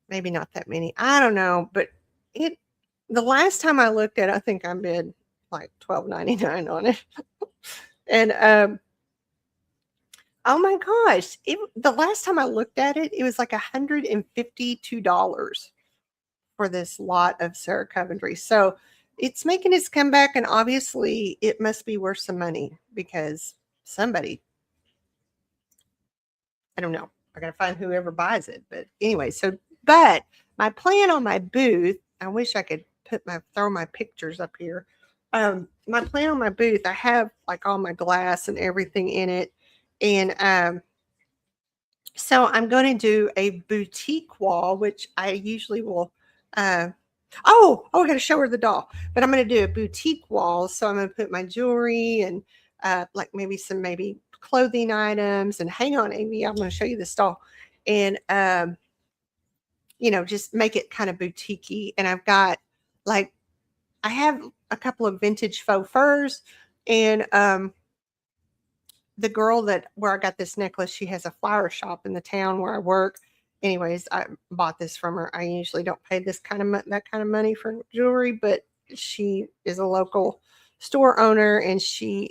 Maybe not that many. I don't know, but the last time I looked at it, I think I bid like $12.99 on it. And, oh my gosh, the last time I looked at it, it was like $152 for this lot of Sarah Coventry. So it's making its comeback, and obviously it must be worth some money because somebody, I don't know, I gotta find whoever buys it. But anyway, but my plan on my booth, I wish I could throw my pictures up here. My plan on my booth, I have like all my glass and everything in it. And so I'm going to do a boutique wall, which I usually will. I got to show her the doll, but I'm going to do a boutique wall. So I'm going to put my jewelry and like maybe clothing items. And hang on, Amy, I'm going to show you this doll, and just make it kind of boutique-y. And I've got like I have a couple of vintage faux furs, and the girl where I got this necklace, she has a flower shop in the town where I work. Anyways, I bought this from her. I usually don't pay that kind of money for jewelry, but she is a local store owner, and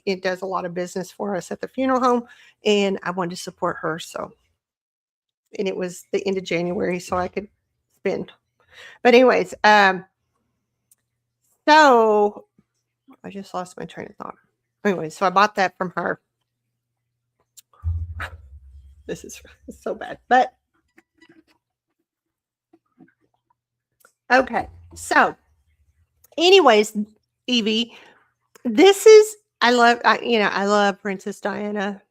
it does a lot of business for us at the funeral home, and I wanted to support her. And it was the end of January, so I could spend. But anyways, so I just lost my train of thought. Anyway, so I bought that from her. This is so bad, but okay. So, anyways, Evie, I love Princess Diana.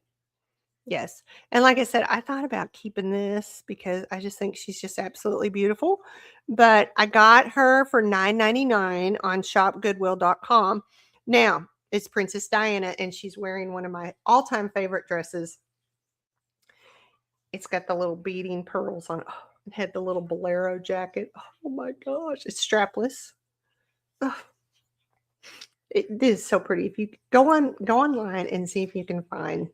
Yes, and like I said, I thought about keeping this because I just think she's just absolutely beautiful. But I got her for $9.99 on shopgoodwill.com. Now it's Princess Diana, and she's wearing one of my all-time favorite dresses. It's got the little beading pearls on it. Oh, it had the little bolero jacket. Oh my gosh, it's strapless. Oh, it is so pretty. If you go online and see if you can find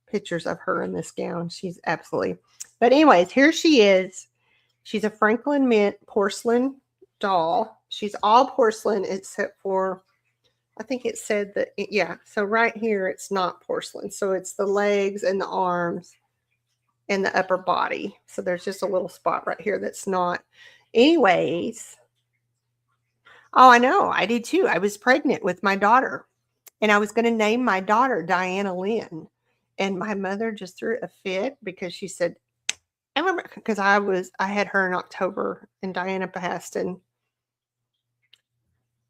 pictures of her in this gown, she's absolutely. But anyways, here she is. She's a Franklin Mint porcelain doll. She's all porcelain except for, I think it said that, yeah. So right here, it's not porcelain. So it's the legs and the arms and the upper body. So there's just a little spot right here that's not. Anyways, oh, I know. I did too. I was pregnant with my daughter, and I was going to name my daughter Diana Lynn. And my mother just threw a fit because she said, I remember, because I had her in October and Diana passed in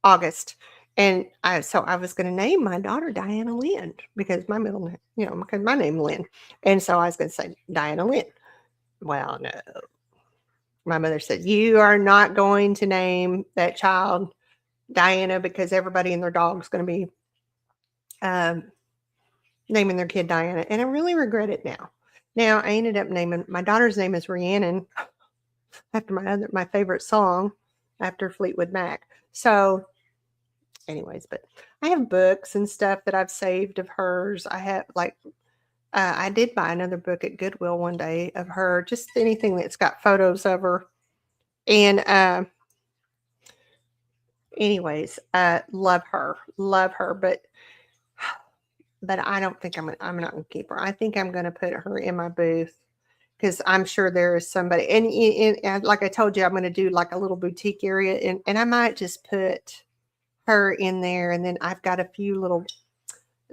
August. And I was going to name my daughter Diana Lynn because my middle name, because my name Lynn. And so I was going to say Diana Lynn. Well, no. My mother said, you are not going to name that child Diana because everybody and their dog is going to be naming their kid Diana. And I really regret it now. Now I ended up naming my daughter's name is Rhiannon after my favorite song after Fleetwood Mac. So anyways, but I have books and stuff that I've saved of hers. I have I did buy another book at Goodwill one day of her, just anything that's got photos of her. And anyways, love her, but I don't think I'm not going to keep her. I think I'm going to put her in my booth because I'm sure there is somebody. And like I told you, I'm going to do like a little boutique area, and I might just put her in there. And then I've got a few little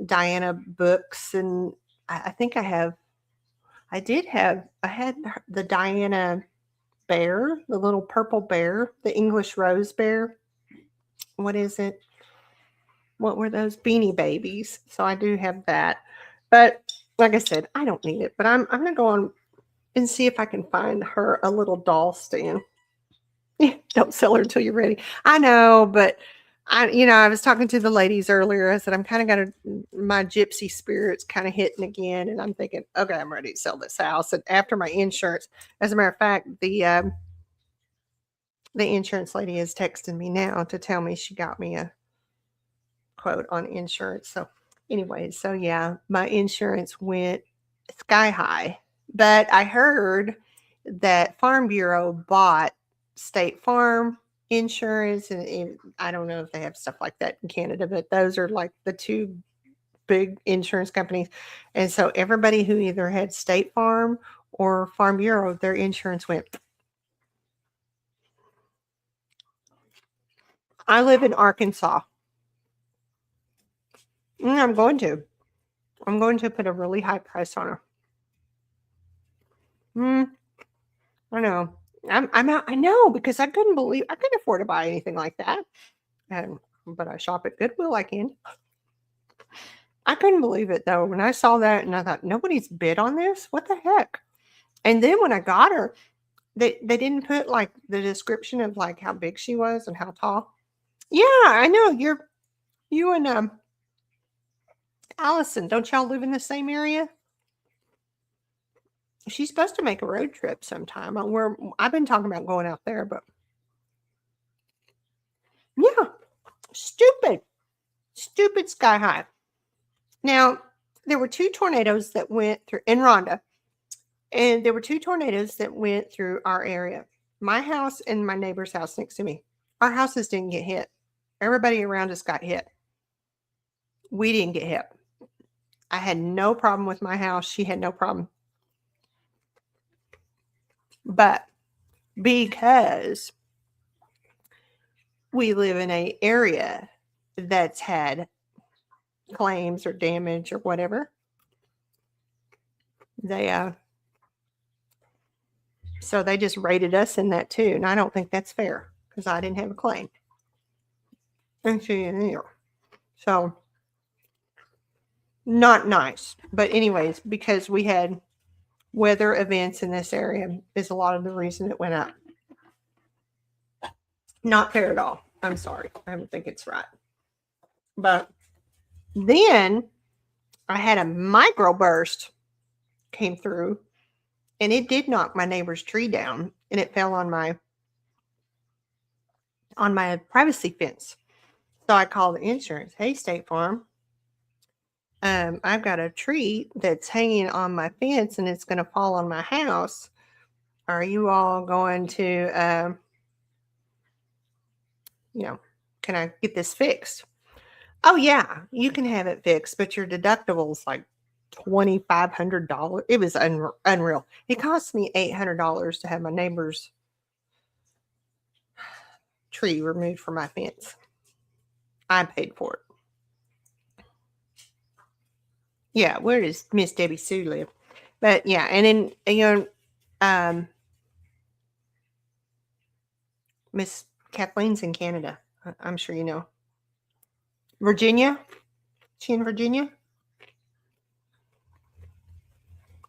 Diana books, and I think I had the Diana bear, the little purple bear, the English rose bear. What is it? What were those? Beanie Babies. So I do have that. But like I said, I don't need it. But I'm going to go on and see if I can find her a little doll stand. Don't sell her until you're ready. I know, but I was talking to the ladies earlier. I said, I'm kind of my gypsy spirit's kind of hitting again. And I'm thinking, okay, I'm ready to sell this house. And after my insurance, as a matter of fact, the insurance lady is texting me now to tell me she got me a quote on insurance. So anyways, so yeah, my insurance went sky high. But I heard that Farm Bureau bought State Farm insurance, and I don't know if they have stuff like that in Canada, but those are like the two big insurance companies. And so everybody who either had State Farm or Farm Bureau, their insurance went. I live in Arkansas. I'm going to put a really high price on her. I know. I'm out. I know, because I couldn't afford to buy anything like that. But I shop at Goodwill. I can. I couldn't believe it though when I saw that, and I thought, nobody's bid on this. What the heck? And then when I got her, they didn't put like the description of like how big she was and how tall. Yeah, I know. You and Allison, don't y'all live in the same area? She's supposed to make a road trip sometime. I've been talking about going out there, but yeah, stupid, stupid Sky High. Now there were two tornadoes that went through in Rhonda, and there were two tornadoes that went through our area. My house and my neighbor's house next to me. Our houses didn't get hit. Everybody around us got hit. We didn't get hit. I had no problem with my house. She had no problem. But because we live in an area that's had claims or damage or whatever, so they just rated us in that too. And I don't think that's fair because I didn't have a claim. And she didn't either. So not nice. But anyways, because we had weather events in this area is a lot of the reason it went up. Not fair at all. I'm sorry. I don't think it's right. But then I had a microburst came through, and it did knock my neighbor's tree down, and it fell on my privacy fence. So I called the insurance. Hey, State Farm. I've got a tree that's hanging on my fence and it's going to fall on my house. Are you all going to, can I get this fixed? Oh, yeah, you can have it fixed, but your deductible is like $2,500. It was unreal. It cost me $800 to have my neighbor's tree removed from my fence. I paid for it. Yeah, where does Miss Debbie Sue live? But yeah, and then Miss Kathleen's in Canada. I'm sure you know. Virginia? She in Virginia?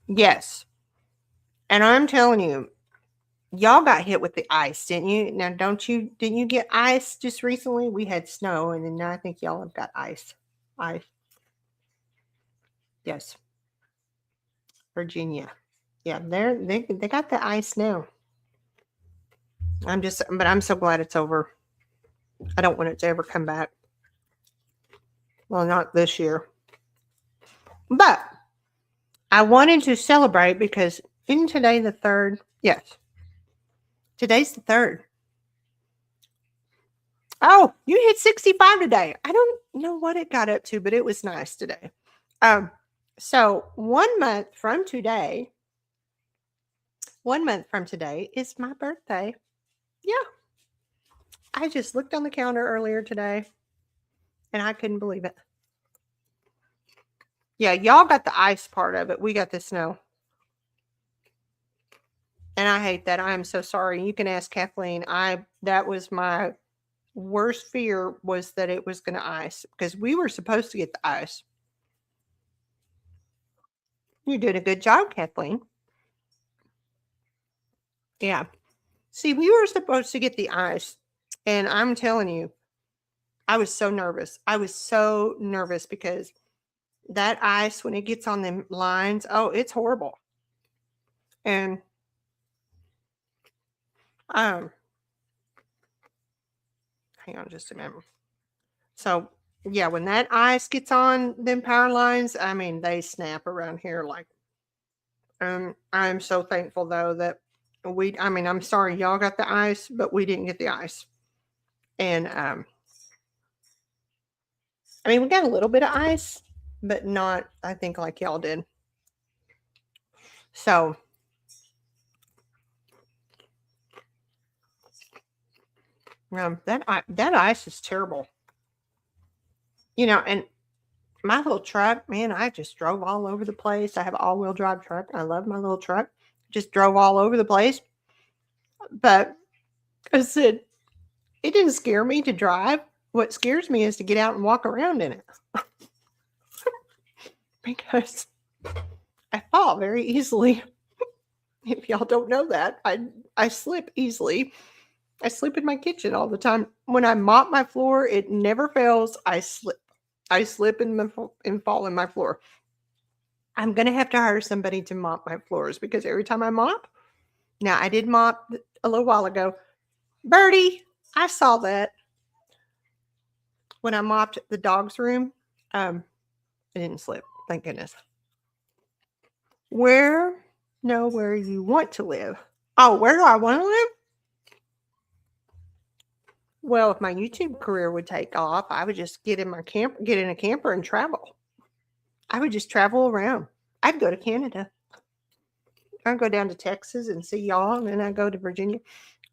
Yes. And I'm telling you, y'all got hit with the ice, didn't you? Now, didn't you get ice just recently? We had snow, and then now I think y'all have got ice. Ice. Yes. Virginia. Yeah, they got the ice now. But I'm so glad it's over. I don't want it to ever come back. Well, not this year. But I wanted to celebrate because isn't today the 3rd? Yes. Today's the 3rd. Oh, you hit 65 today. I don't know what it got up to, but it was nice today. So 1 month from today is my birthday. Yeah. I just looked on the calendar earlier today and I couldn't believe it. Yeah, y'all got the ice part of it. We got the snow. And I hate that. I am so sorry. You can ask Kathleen. That was my worst fear, was that it was going to ice because we were supposed to get the ice. You're doing a good job, Kathleen. Yeah. See, we were supposed to get the ice, and I'm telling you, I was so nervous. I was so nervous because that ice, when it gets on them lines, oh, it's horrible. And hang on just a minute. So yeah, when that ice gets on them power lines, I mean, they snap around here like. I'm so thankful though that I'm sorry y'all got the ice, but we didn't get the ice. And we got a little bit of ice, but not, I think, like y'all did. So that ice is terrible. And my little truck, man, I just drove all over the place. I have an all-wheel drive truck. I love my little truck. Just drove all over the place. But I said, it didn't scare me to drive. What scares me is to get out and walk around in it. Because I fall very easily. If y'all don't know that, I slip easily. I sleep in my kitchen all the time. When I mop my floor, it never fails. I slip. I slip and fall in my floor. I'm going to have to hire somebody to mop my floors because every time I mop, now I did mop a little while ago. Birdie, I saw that when I mopped the dog's room. I didn't slip. Thank goodness. Where you want to live. Oh, where do I want to live? Well, if my YouTube career would take off, I would just get in a camper and travel. I would just travel around. I'd go to Canada. I'd go down to Texas and see y'all, and then I'd go to Virginia.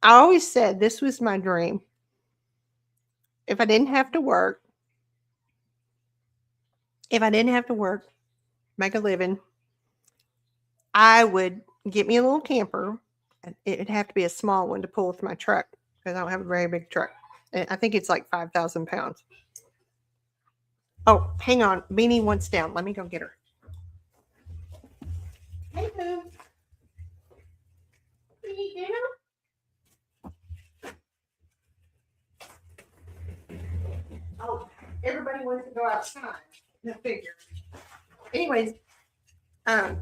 I always said this was my dream. If I didn't have to work, make a living, I would get me a little camper. It'd have to be a small one to pull with my truck because I don't have a very big truck. I think it's like 5,000 pounds. Oh, hang on. Beanie wants down. Let me go get her. Hey, Boo. Beanie down? Oh, everybody wants to go outside. No figure. Anyways, I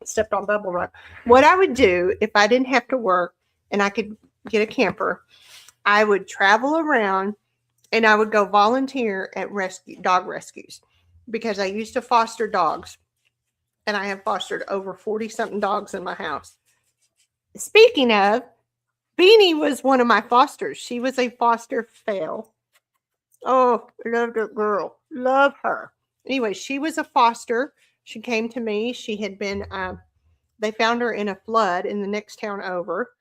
stepped on bubble wrap. What I would do if I didn't have to work and I could get a camper, I would travel around and I would go volunteer at dog rescues because I used to foster dogs and I have fostered over 40-something dogs in my house. Speaking of, Beanie was one of my fosters. She was a foster fail. Oh, love that girl. Love her. Anyway, she was a foster. She came to me. She had been, they found her in a flood in the next town over.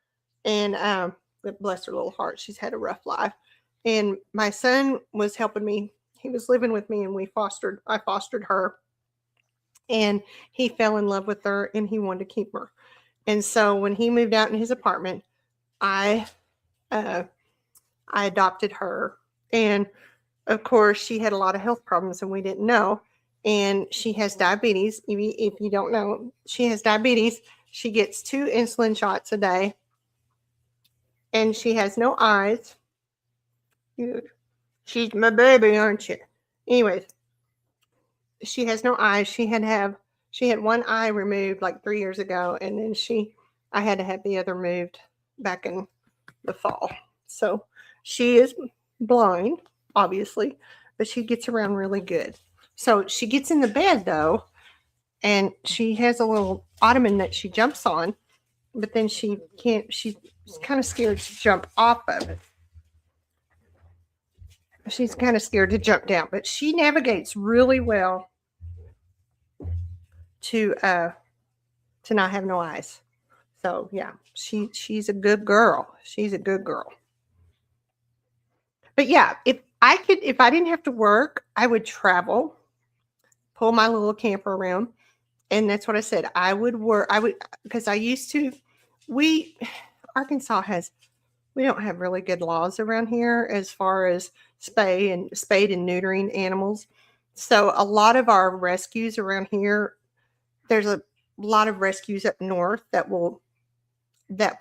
And bless her little heart, she's had a rough life. And my son was helping me. He was living with me and I fostered her. And he fell in love with her and he wanted to keep her. And so when he moved out in his apartment, I adopted her. And of course, she had a lot of health problems and we didn't know. And she has diabetes. If you don't know, she has diabetes. She gets 2 insulin shots a day. And she has no eyes. She's my baby, aren't you? Anyways, she has no eyes. She had one eye removed like 3 years ago, and then I had to have the other moved back in the fall. So she is blind, obviously, but she gets around really good. So she gets in the bed though, and she has a little ottoman that she jumps on, but then she's kind of scared to jump off of it. She's kind of scared to jump down, but she navigates really well to not have no eyes. So yeah, she's a good girl. She's a good girl. But yeah, if I didn't have to work, I would travel, pull my little camper around. And that's what I said. I would work. Because I used to, Arkansas we don't have really good laws around here as far as spay and neutering animals. So a lot of our rescues around here, there's a lot of rescues up north that will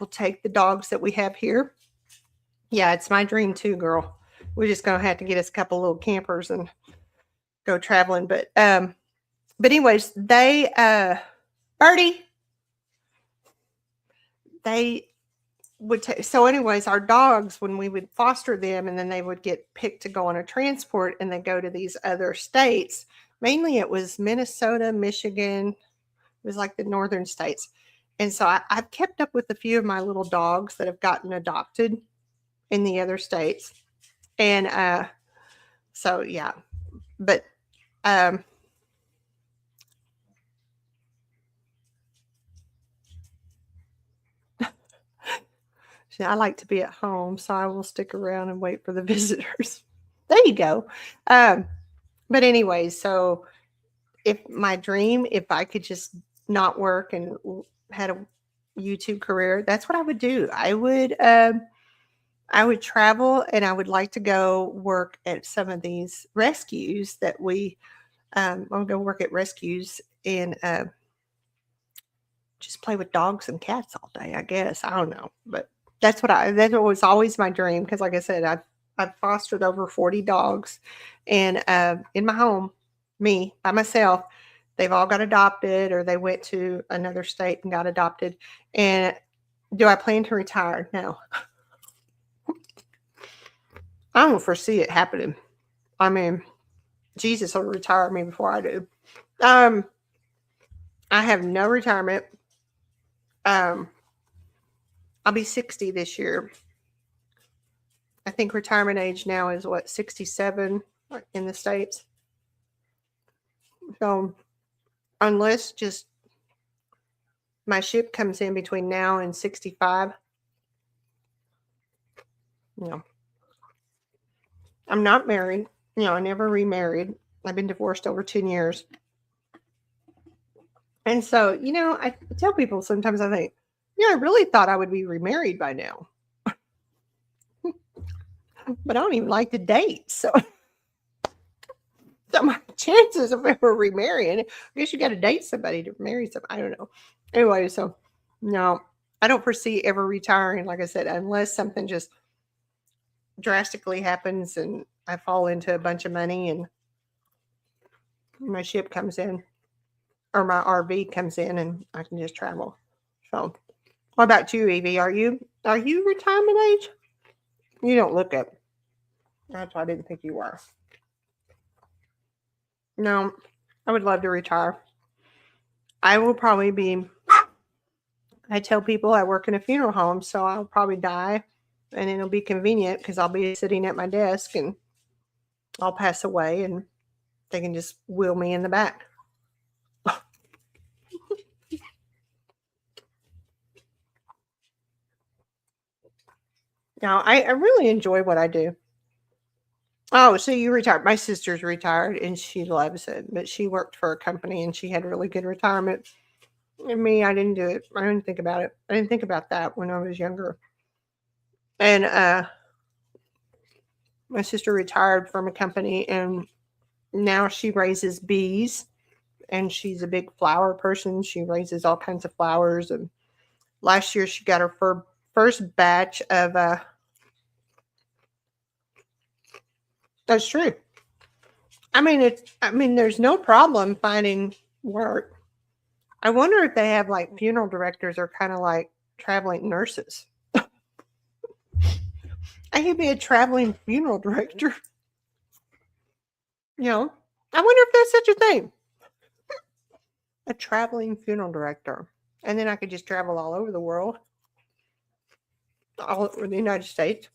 take the dogs that we have here. Yeah, it's my dream too, girl. We're just gonna have to get us a couple little campers and go traveling. But anyways, they Birdie, they would take. So anyways, our dogs, when we would foster them and then they would get picked to go on a transport and they go to these other states, mainly it was Minnesota, Michigan, it was like the northern states. And so I've kept up with a few of my little dogs that have gotten adopted in the other states. And so yeah, but I like to be at home, so I will stick around and wait for the visitors. There you go. But anyway, so if I could just not work and had YouTube career, that's what I would do. I would travel and I would like to go work at some of these rescues that I'll go work at rescues and just play with dogs and cats all day, I guess. I don't know. But that was always my dream because, like I said, I've fostered over 40 dogs. And in my home, me by myself, they've all got adopted or they went to another state and got adopted. And do I plan to retire? No. I don't foresee it happening. I mean, Jesus will retire me before I do. I have no retirement. I'll be 60 this year. I think retirement age now is 67 in the States. So unless just my ship comes in between now and 65, I'm not married. I never remarried. I've been divorced over 10 years. And so, I tell people sometimes I think, I really thought I would be remarried by now. But I don't even like to date. So my chances of ever remarrying, I guess you got to date somebody to marry somebody. I don't know. Anyway, so no, I don't foresee ever retiring, like I said, unless something just drastically happens and I fall into a bunch of money and my ship comes in or my RV comes in and I can just travel. So what about you, Evie? Are you retirement age? You don't look it. That's why I didn't think you were. No, I would love to retire. I will probably be, I tell people I work in a funeral home, so I'll probably die and it'll be convenient because I'll be sitting at my desk and I'll pass away and they can just wheel me in the back. Now, I really enjoy what I do. Oh, so you retired. My sister's retired and she loves it, but she worked for a company and she had really good retirement. And me, I didn't do it. I didn't think about it. I didn't think about that when I was younger. And my sister retired from a company and now she raises bees and she's a big flower person. She raises all kinds of flowers. And last year she got her first batch of that's true. I mean, there's no problem finding work. I wonder if they have like funeral directors are kind of like traveling nurses. I could be a traveling funeral director. I wonder if there's such a thing. A traveling funeral director. And then I could just travel all over the world. All over the United States.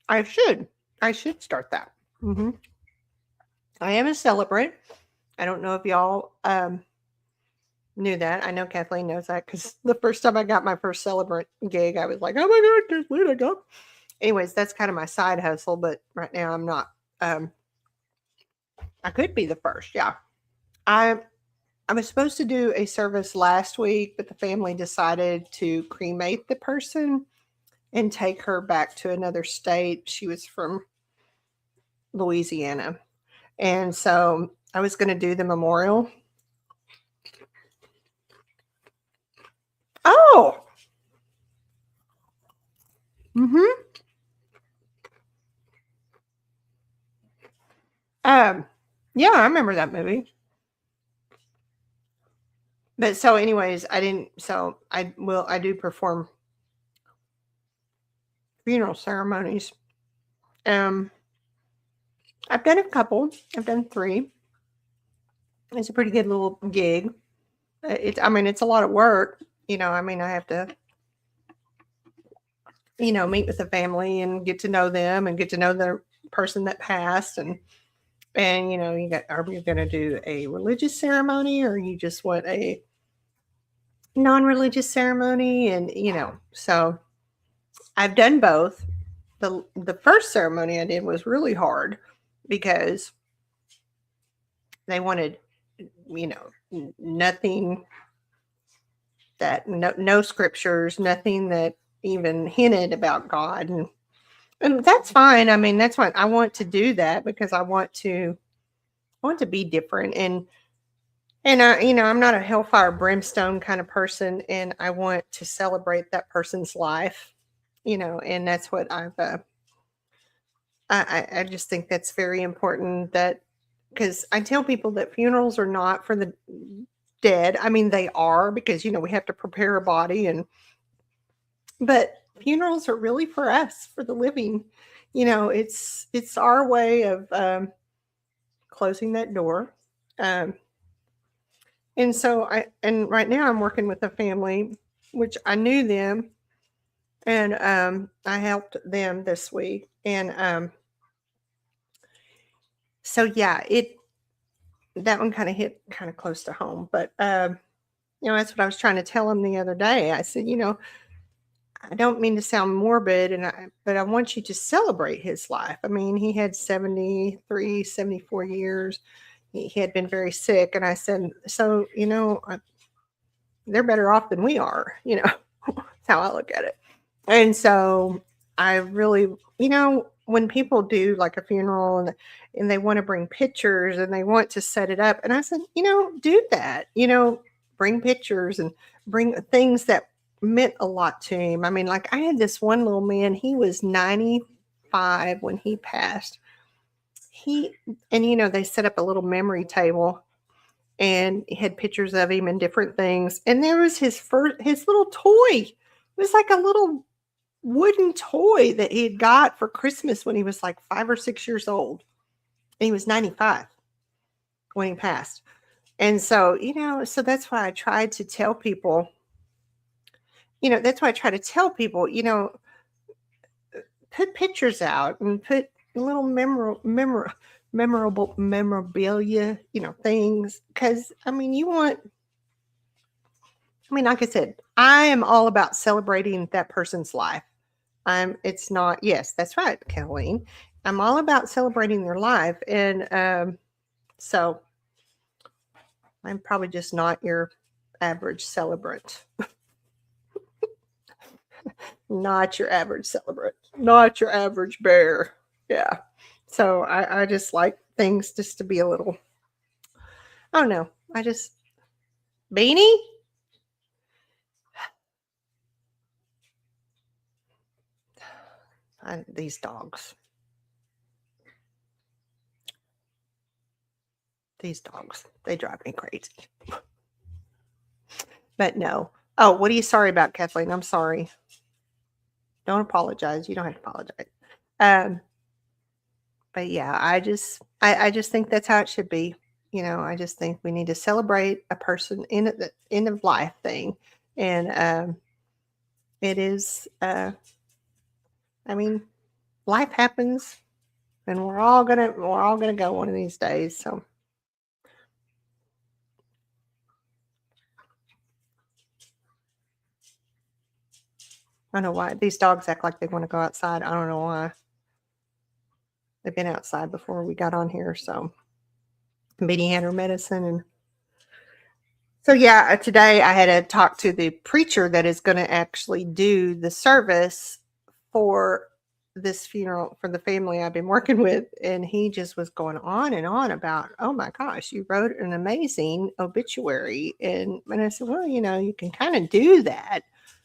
I should start that. Mm-hmm. I am a celebrant. I don't know if y'all knew that. I know Kathleen knows that because the first time I got my first celebrant gig, I was like, oh my God, Kathleen, I go. Anyways, that's kind of my side hustle, but right now I'm not. I could be the first. Yeah. I was supposed to do a service last week, but the family decided to cremate the person and take her back to another state. She was from Louisiana. And so I was going to do the memorial. Oh. Mm-hmm. Yeah, I remember that movie. But so anyways, I do perform funeral ceremonies. I've done a couple. I've done 3. It's a pretty good little gig. It's a lot of work. I have to, meet with the family and get to know them and get to know the person that passed. And are we going to do a religious ceremony or you just want a non-religious ceremony? And, so I've done both. The first ceremony I did was really hard because they wanted, nothing that no scriptures, nothing that even hinted about God, and that's fine. I mean, that's what I want to do that because I want to be different, and I, I'm not a hellfire brimstone kind of person, and I want to celebrate that person's life, and that's what I just think that's very important, that because I tell people that funerals are not for the dead. I mean, they are, because we have to prepare a body, but funerals are really for us, for the living. It's our way of closing that door. Um, and so right now I'm working with a family, which I knew them, and I helped them this week. And so yeah, that one kind of hit kind of close to home. But that's what I was trying to tell him the other day. I said, I don't mean to sound morbid, but I want you to celebrate his life. I mean, he had 73, 74 years. He had been very sick. And I said, so, they're better off than we are, That's how I look at it. And so I really, when people do like a funeral, and they want to bring pictures and they want to set it up, and I said, do that, bring pictures and bring things that meant a lot to him. I mean, like, I had this one little man, he was 95 when he passed. They set up a little memory table and had pictures of him and different things. And there was his little toy. It was like a little wooden toy that he had got for Christmas when he was like 5 or 6 years old. And he was 95 when he passed. And so, so that's why I tried to tell people, put pictures out and put little memorable memorabilia, things. Because, like I said, I am all about celebrating that person's life. It's not, yes, that's right, Colleen. I'm all about celebrating their life. And so I'm probably just not your average celebrant. Not your average celebrant. Not your average bear. Yeah. So I just like things just to be a little, I don't know. Beanie? These dogs. These dogs, they drive me crazy. But no. Oh, what are you sorry about, Kathleen? I'm sorry. Don't apologize. You don't have to apologize. But yeah, I just think that's how it should be. I just think we need to celebrate a person in the end of life thing. And it is, life happens, and we're all gonna go one of these days. So I don't know why these dogs act like they want to go outside. I don't know why. They've been outside before we got on here. So Beanie had her medicine, and so yeah, today I had to talk to the preacher that is going to actually do the service for this funeral for the family I've been working with, and he just was going on and on about, oh my gosh, you wrote an amazing obituary. And I said, well, you can kind of do that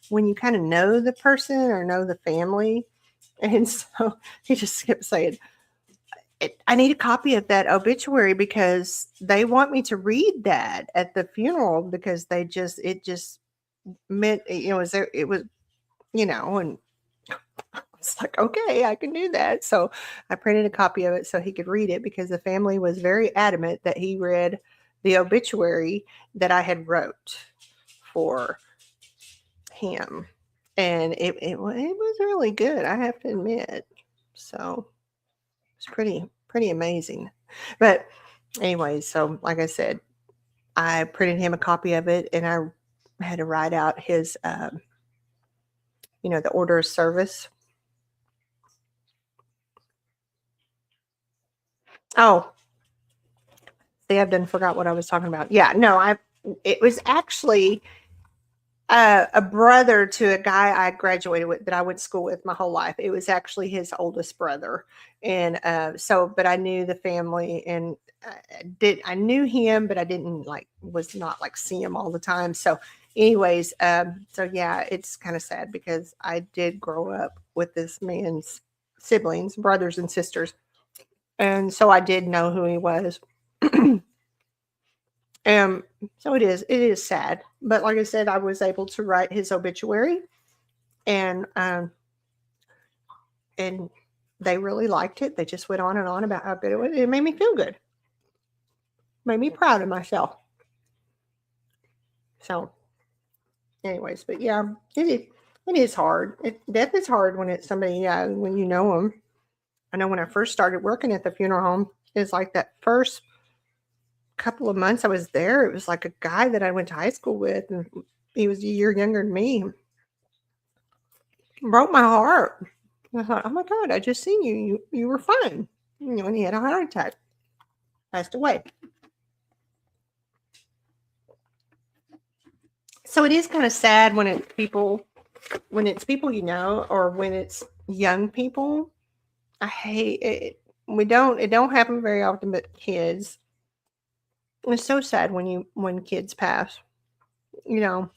when you kind of know the person or know the family. And so he just kept saying, I need a copy of that obituary because they want me to read that at the funeral, because it just meant, it was, and it's like, okay, I can do that. So I printed a copy of it so he could read it, because the family was very adamant that he read the obituary that I had wrote for him. And it was really good, I have to admit. So it's pretty amazing. But anyway, so like I said, I printed him a copy of it, and I had to write out his, the order of service. Oh, see, I've done forgot what I was talking about. Yeah, no, it was actually A brother to a guy I graduated with that I went to school with my whole life. It was actually his oldest brother, and but I knew the family, and I knew him, but I didn't was not like see him all the time. So, anyways, so yeah, it's kind of sad because I did grow up with this man's siblings, brothers and sisters, and so I did know who he was. Um, so it is sad, but like I said, I was able to write his obituary, and and they really liked it. They just went on and on about how good it was. It made me feel good, made me proud of myself. So, anyways, but yeah, it is hard. Death is hard when it's somebody when you know them. I know when I first started working at the funeral home, it's like that first couple of months I was there, it was like a guy that I went to high school with, and he was a year younger than me. Broke my heart. I thought, oh my God, I just seen you. You were fine. And he had a heart attack. Passed away. So it is kind of sad when it's people you know, or when it's young people. I hate it. It don't happen very often, but kids. It's so sad when kids pass, you know.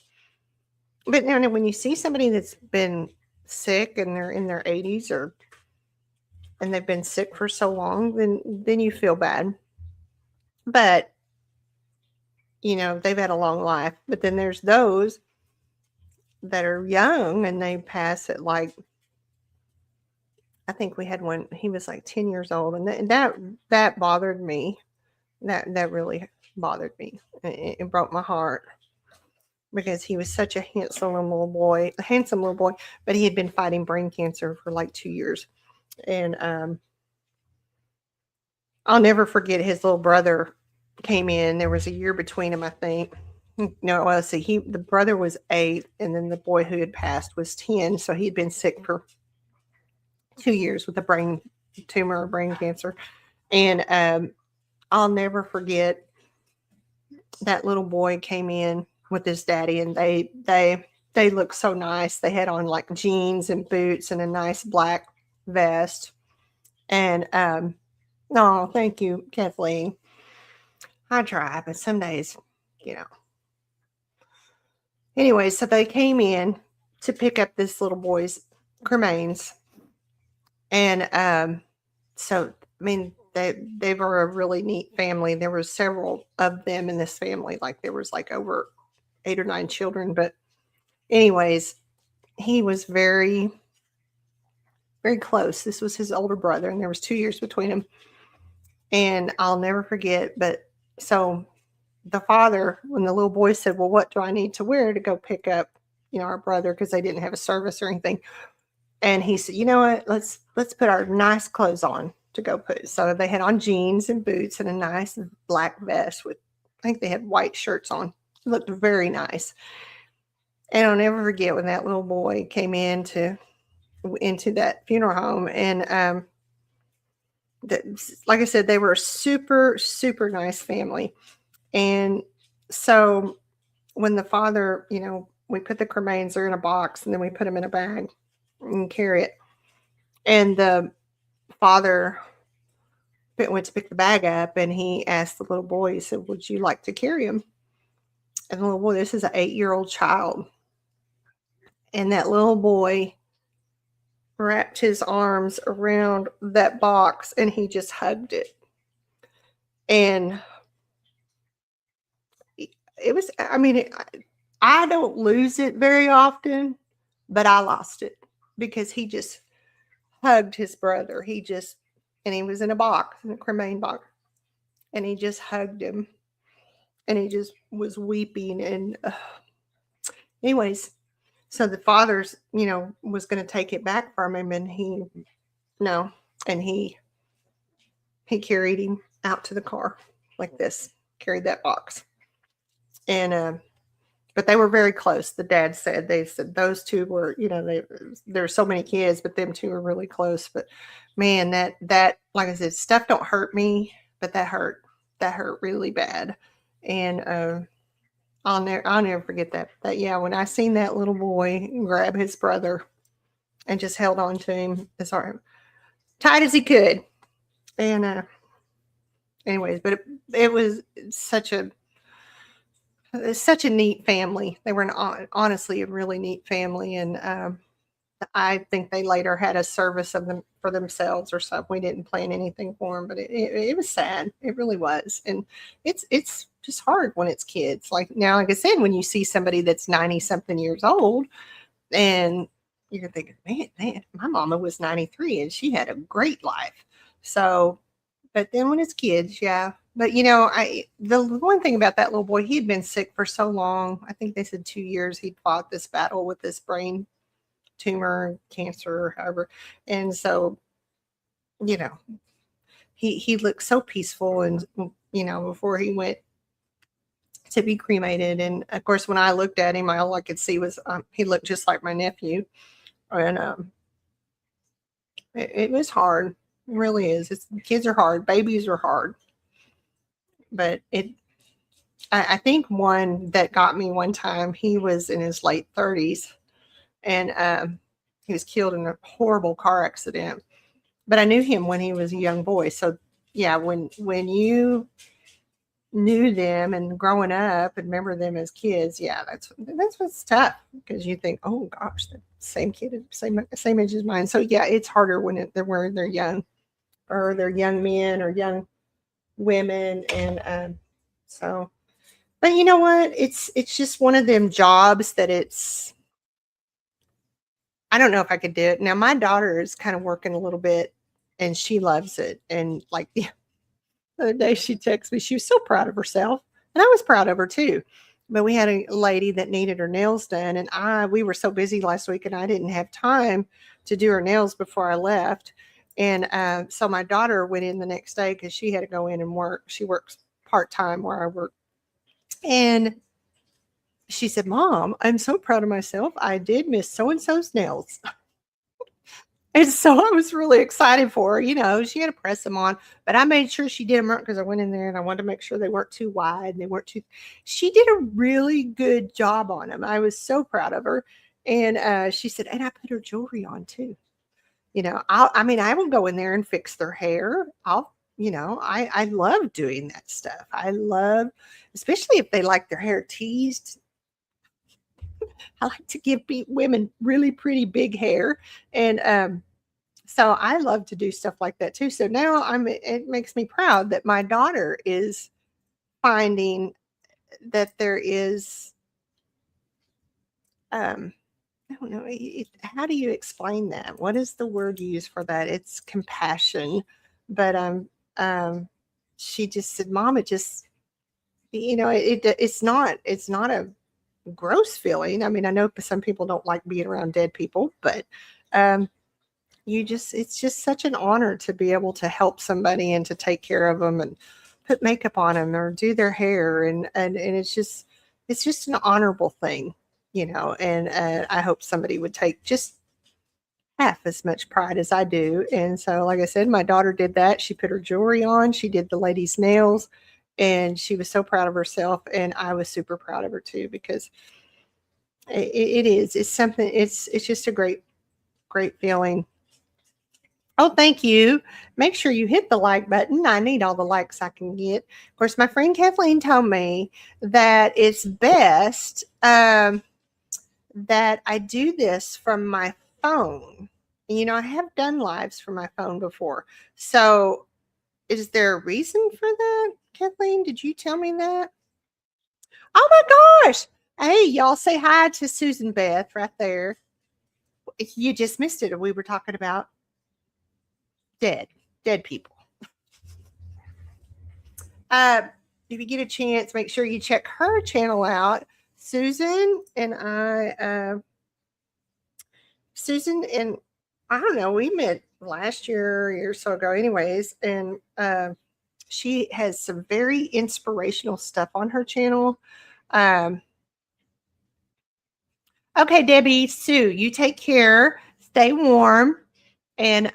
But now when you see somebody that's been sick and they're in their 80s and they've been sick for so long, then you feel bad. But they've had a long life. But then there's those that are young and they pass at I think we had one, he was like 10 years old, and that bothered me. That really bothered me. It broke my heart because he was such a handsome little boy, but he had been fighting brain cancer for like 2 years. And I'll never forget his little brother came in. There was a year between them, I think. No, well, see, the brother was 8, and then the boy who had passed was 10. So he'd been sick for 2 years with a brain tumor or brain cancer. And I'll never forget that little boy came in with his daddy, and they looked so nice. They had on like jeans and boots and a nice black vest. And no, thank you, Kathleen. I try, but some days, you know. Anyway, so they came in to pick up this little boy's cremains. And so, I mean, they were a really neat family. There were several of them in this family. Like there was like over 8 or 9 children. But anyways, he was very, very close. This was his older brother, and there was 2 years between them. And I'll never forget. But so the father, when the little boy said, well, what do I need to wear to go pick up, our brother? Because they didn't have a service or anything. And he said, you know what, let's put our nice clothes on to go put. So they had on jeans and boots and a nice black vest with, I think they had white shirts on. It looked very nice. And I'll never forget when that little boy came into that funeral home. And like I said, they were a super, super nice family. And so when the father, we put the cremains, they're in a box, and then we put them in a bag and carry it. And the father went to pick the bag up, and he asked the little boy, he said, would you like to carry him? And the little boy, this is an 8-year-old child. And that little boy wrapped his arms around that box, and he just hugged it. And it was, I mean, I don't lose it very often, but I lost it because he just hugged his brother. And he was in a box, in a cremain box, and he just hugged him, and he just was weeping. And anyways, so the father's, was going to take it back from him, and he carried him out to the car like this, carried that box. And but they were very close. The dad said, those two were, there's so many kids, but them two were really close. But man, that like I said, stuff don't hurt me, but that hurt really bad. And I'll never forget that. Yeah, when I seen that little boy grab his brother and just held on to him as hard, tight as he could. And anyways, but it was such a neat family. They were honestly a really neat family, and I think they later had a service of them for themselves or something. We didn't plan anything for them, but it was sad. It really was, and it's just hard when it's kids. Like now, like I said, when you see somebody that's 90 something years old, and you're thinking, man, my mama was 93 and she had a great life. So, but then when it's kids, yeah. But the one thing about that little boy, he had been sick for so long. I think they said 2 years he'd fought this battle with this brain tumor, cancer, however. And so, you know, he looked so peaceful, and before he went to be cremated. And of course, when I looked at him, all I could see was he looked just like my nephew, and it was hard. It really is. Kids are hard. Babies are hard, but I think one that got me one time. He was in his late 30s, and he was killed in a horrible car accident. But I knew him when he was a young boy. So yeah, when you knew them and growing up and remember them as kids, yeah, that's what's tough, because you think, oh gosh, the same kid, same age as mine. So yeah, it's harder when they're young, or they're young men or young women, and so. But you know what? It's just one of them jobs that I don't know if I could do it. Now my daughter is kind of working a little bit, and she loves it. And like the other day she texted me, she was so proud of herself. And I was proud of her too. But we had a lady that needed her nails done, and we were so busy last week, and I didn't have time to do her nails before I left. And so my daughter went in the next day because she had to go in and work. She works part time where I work. And she said, Mom, I'm so proud of myself. I did miss so and so's nails. And so I was really excited for her. She had to press them on, but I made sure she did them right, because I went in there and I wanted to make sure they weren't too wide and they weren't too. She did a really good job on them. I was so proud of her. And she said, and I put her jewelry on too. I will go in there and fix their hair. I love doing that stuff. I love, especially if they like their hair teased. I like to give women really pretty big hair, and so I love to do stuff like that too. So now it makes me proud that my daughter is finding that there is, I don't know, how do you explain that? What is the word you use for that? It's compassion, but she just said, Mom, it just, it's not a gross feeling. I mean, I know some people don't like being around dead people, but um, it's just such an honor to be able to help somebody and to take care of them and put makeup on them or do their hair, and it's just an honorable thing, and I hope somebody would take just half as much pride as I do. And so, like I said, my daughter did that. She put her jewelry on, she did the lady's nails, and she was so proud of herself, and I was super proud of her too, because it's something, it's just a great feeling. Oh, thank you. Make sure you hit the like button. I need all the likes I can get. Of course, my friend Kathleen told me that it's best that I do this from my phone. I have done lives from my phone before. So is there a reason for that, Kathleen? Did you tell me that? Oh my gosh. Hey, y'all say hi to Susan Beth right there. You just missed it. We were talking about dead people. If you get a chance, make sure you check her channel out. Susan and I don't know, we met last year or so ago anyways, and she has some very inspirational stuff on her channel. Okay, Debbie, Sue, you take care, stay warm, and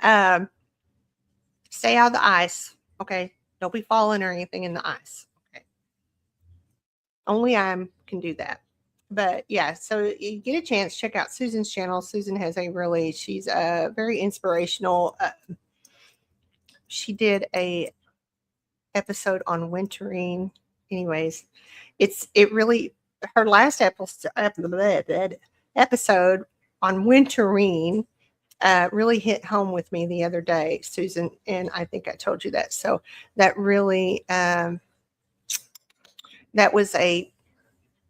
stay out of the ice. Okay, don't be falling or anything in the ice. Okay. Only I can do that. But yeah, so you get a chance, check out Susan's channel. Susan has she's a very inspirational. She did a episode on wintering. Anyways, it really, her last episode on wintering really hit home with me the other day, Susan, and I think I told you that. So that really that was a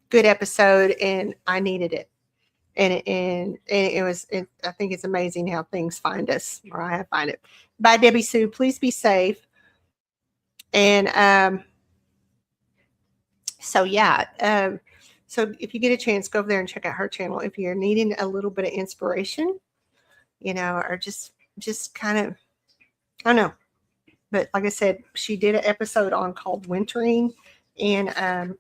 good episode, and I needed it. And it was. I think it's amazing how things find us, or I find it. Bye, Debbie Sue. Please be safe. And so yeah. So if you get a chance, go over there and check out her channel. If you're needing a little bit of inspiration, or just kind of, I don't know. But like I said, she did an episode on called Wintering, and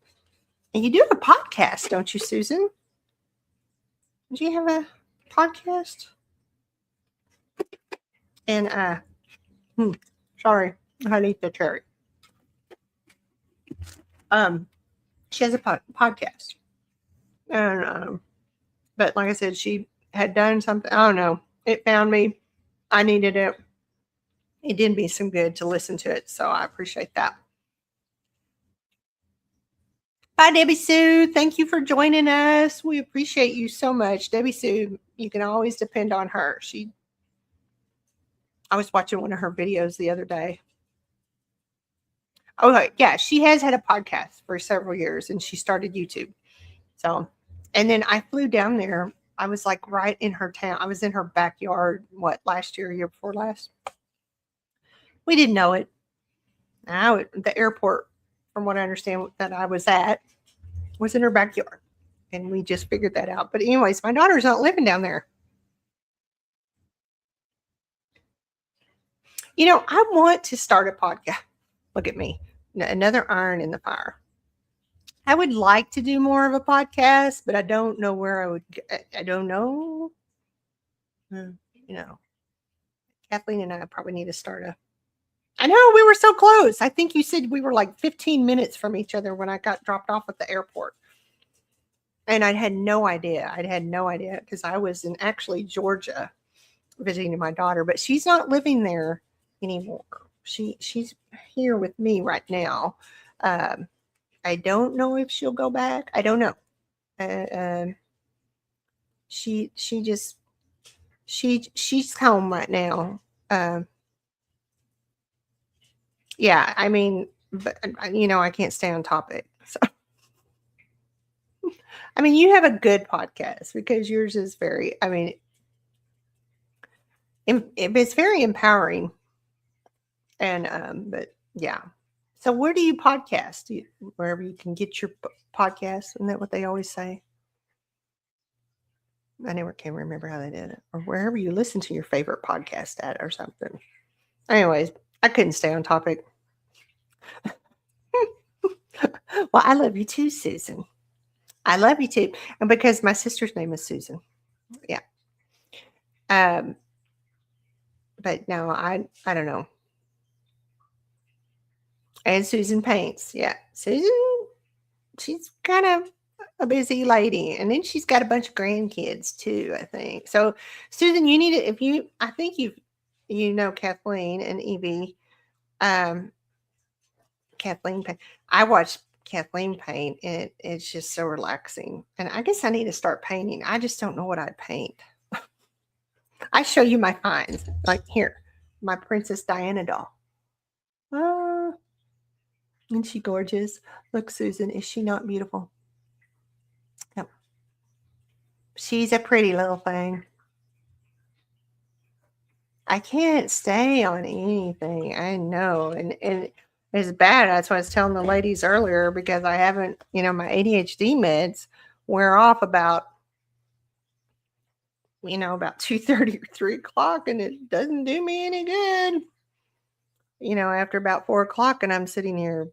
you do have a podcast, don't you, Susan? Do you have a podcast? And sorry, I need the cherry. She has a podcast, and but like I said, she had done something. I don't know. It found me. I needed it. It did me some good to listen to it, so I appreciate that. Bye, Debbie Sue. Thank you for joining us. We appreciate you so much, Debbie Sue. You can always depend on her. I was watching one of her videos the other day. Oh, yeah, she has had a podcast for several years, and she started YouTube. So, and then I flew down there. I was like right in her town. I was in her backyard, last year before last? We didn't know it. Now, the airport, from what I understand, that I was at, was in her backyard. And we just figured that out. But anyways, my daughter's not living down there. I want to start a podcast. Look at me. Another iron in the fire. I would like to do more of a podcast, but I don't know where I would. I don't know. Kathleen and I probably need to start I know we were so close. I think you said we were like 15 minutes from each other when I got dropped off at the airport. And I had no idea. Because I was in actually Georgia visiting my daughter, but she's not living there anymore. She's here with me right now. I don't know if she'll go back. I don't know. She's home right now. Yeah, I mean, but I can't stay on topic. So, I mean, you have a good podcast because yours is very. I mean, it's very empowering. And but yeah. So where do you podcast? Wherever you can get your podcast, isn't that what they always say? I never can remember how they did it, or wherever you listen to your favorite podcast at, or something. Anyways, I couldn't stay on topic. Well, I love you too, Susan. I love you too, and because my sister's name is Susan. Yeah. But no, I don't know. And Susan paints. Yeah, Susan. She's kind of a busy lady, and then she's got a bunch of grandkids too, I think. So, Susan, you need to, I think Kathleen and Evie. Kathleen paint. I watched Kathleen paint, and it's just so relaxing. And I guess I need to start painting. I just don't know what I'd paint. I show you my finds, like here, my Princess Diana doll. Isn't she gorgeous? Look, Susan, is she not beautiful? Yep. She's a pretty little thing. I can't stay on anything. I know. And it's bad. That's what I was telling the ladies earlier, because I haven't, my ADHD meds wear off about 2:30 or 3:00, and it doesn't do me any good. After about 4:00, and I'm sitting here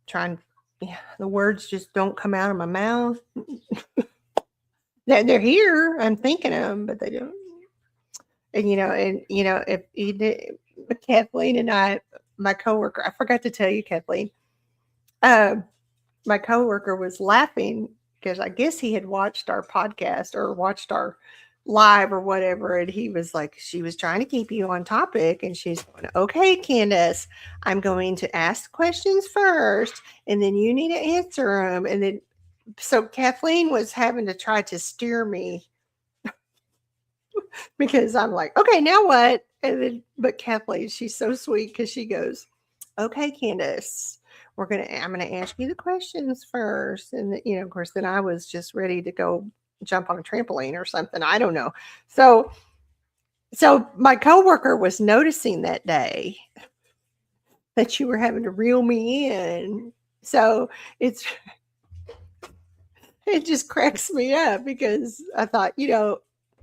trying, the words just don't come out of my mouth. They're here. I'm thinking of them, but they don't. And if you did, Kathleen and I, my coworker, I forgot to tell you, Kathleen. my coworker was laughing because I guess he had watched our podcast or watched our live or whatever, and he was like, she was trying to keep you on topic, and she's going, okay, Candace, I'm going to ask questions first, and then you need to answer them, and then so Kathleen was having to try to steer me because I'm like, okay, now what? And then, but Kathleen, she's so sweet because she goes, okay, Candace, I'm gonna ask you the questions first, and of course, then I was just ready to go jump on a trampoline or something. I don't know. So my coworker was noticing that day that you were having to reel me in. So it's it just cracks me up because I thought,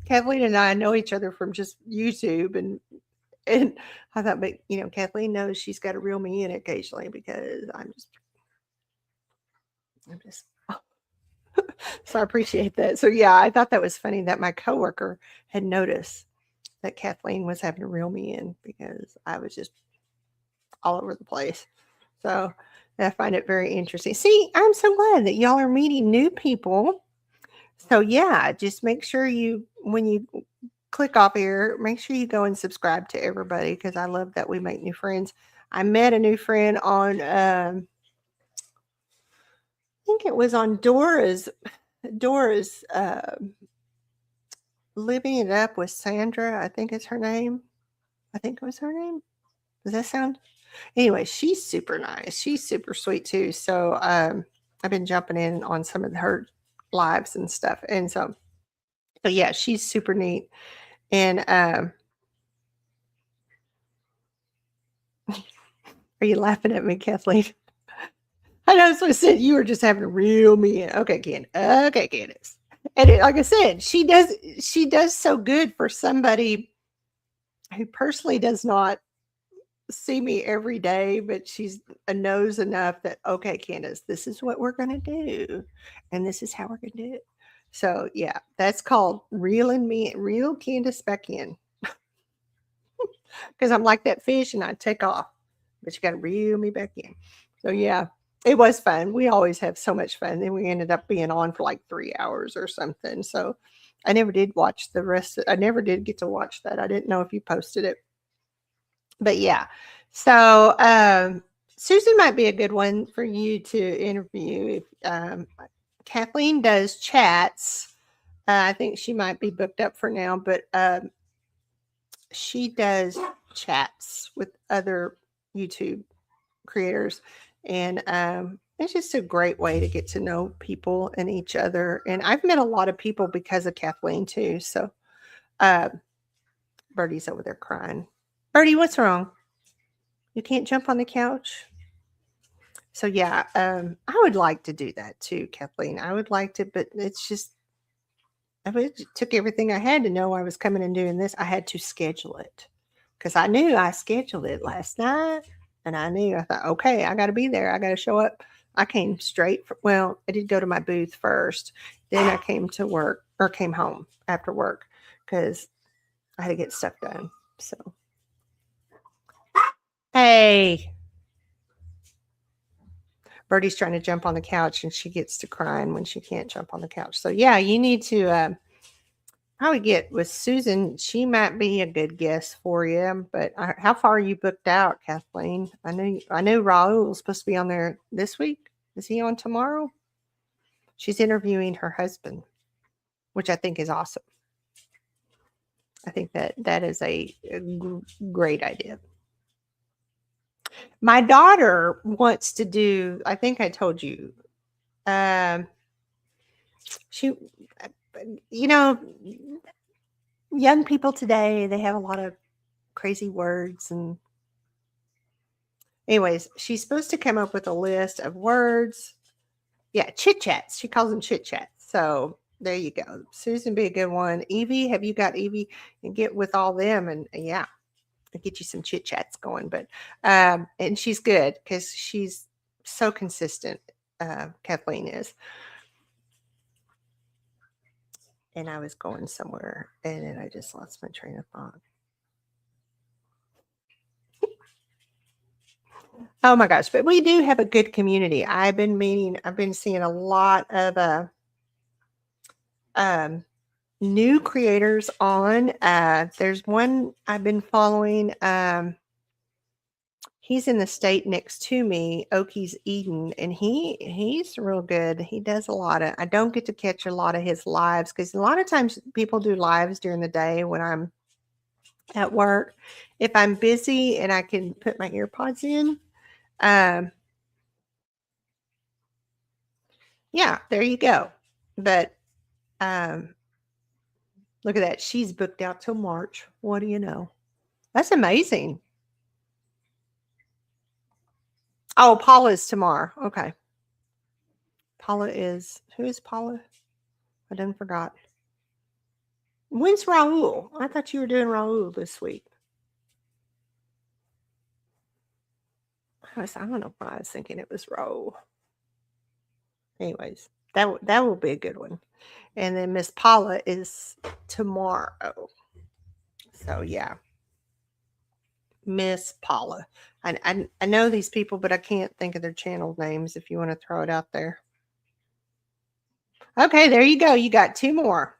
Kathleen and I know each other from just YouTube and I thought, but Kathleen knows she's got to reel me in occasionally because I'm just so I appreciate that. So yeah, I thought that was funny that my coworker had noticed that Kathleen was having to reel me in because I was just all over the place. So I find it very interesting. See, I'm so glad that y'all are meeting new people. So yeah, just make sure when you click off here, make sure you go and subscribe to everybody because I love that we make new friends. I met a new friend on, I think it was on Dora's Living It Up with Sandra. I think it's her name. I think it was her name. Does that sound? Anyway, she's super nice. She's super sweet too. So I've been jumping in on some of her lives and stuff. And so yeah, she's super neat. And are you laughing at me, Kathleen? I know. So I said you were just having to reel me in. Okay, Okay, Candace. And like I said, she does so good for somebody who personally does not see me every day, but she's knows enough that okay, Candace, this is what we're gonna do, and this is how we're gonna do it. So yeah, that's called reel Candace back in because I'm like that fish and I take off, but you got to reel me back in. So yeah, it was fun. We always have so much fun. Then we ended up being on for like 3 hours or something. So I never did watch the rest. I never did get to watch that. I didn't know if you posted it, but yeah. So Susan might be a good one for you to interview. If Kathleen does chats, I think she might be booked up for now, but she does chats with other YouTube creators, and it's just a great way to get to know people and each other. And I've met a lot of people because of Kathleen too. So uh, Birdie's over there crying. Birdie, what's wrong? You can't jump on the couch? So yeah, I would like to do that too, Kathleen. I would like to, but it's just it took everything I had to know I was coming and doing this. I had to schedule it because I knew I scheduled it last night, and I thought, okay, I got to be there. I got to show up. I came straight. Well, I did go to my booth first, then I came to work or came home after work because I had to get stuff done. So, hey, Birdie's trying to jump on the couch and she gets to crying when she can't jump on the couch. So yeah, you need to probably get with Susan. She might be a good guess for you. But how far are you booked out, Kathleen? I know Raul was supposed to be on there this week. Is he on tomorrow? She's interviewing her husband, which I think is awesome. I think that is a great idea. My daughter wants to do. I think I told you. She, you know, young people today, they have a lot of crazy words. And anyways, she's supposed to come up with a list of words. Yeah, chit chats. She calls them chit chats. So there you go. Susan be a good one. Evie, have you got Evie? And get with all them and yeah, get you some chit chats going. But and she's good because she's so consistent. Kathleen is. And I was going somewhere and then I just lost my train of thought. Oh my gosh, but we do have a good community. I've been seeing a lot of um new creators on. There's one I've been following. He's in the state next to me, Okies Eden, and he's real good. He does a lot of. I don't get to catch a lot of his lives because a lot of times people do lives during the day when I'm at work. If I'm busy and I can put my ear pods in, um, yeah, there you go. But um, look at that. She's booked out till March. What do you know? That's amazing. Oh, Paula's tomorrow. Okay. Paula is, who is Paula? I done forgot. When's Raul? I thought you were doing Raul this week. I don't know why I was thinking it was Raul. Anyways, that will be a good one. And then Miss Paula is tomorrow. So yeah, Miss Paula. I know these people, but I can't think of their channel names. If you want to throw it out there. Okay, there you go. You got two more.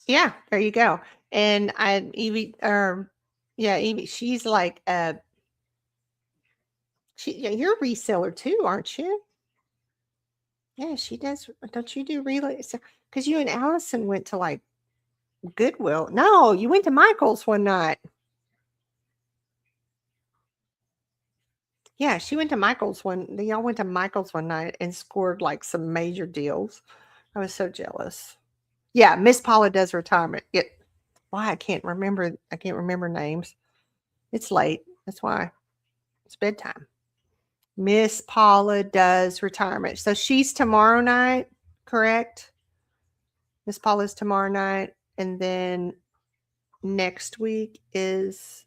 Yeah, there you go. And Evie, yeah, Evie, she's like, yeah, you're a reseller too, aren't you? Yeah, she does. Don't you do relays? Because you and Allison went to like Goodwill. No, you went to Michael's one night. Yeah, she went to Michael's one. Y'all went to Michael's one night and scored like some major deals. I was so jealous. Yeah, Miss Paula does retirement. Why I can't remember. I can't remember names. It's late. That's why it's bedtime. Miss Paula does retirement. So she's tomorrow night, correct? Miss Paula's tomorrow night. And then next week is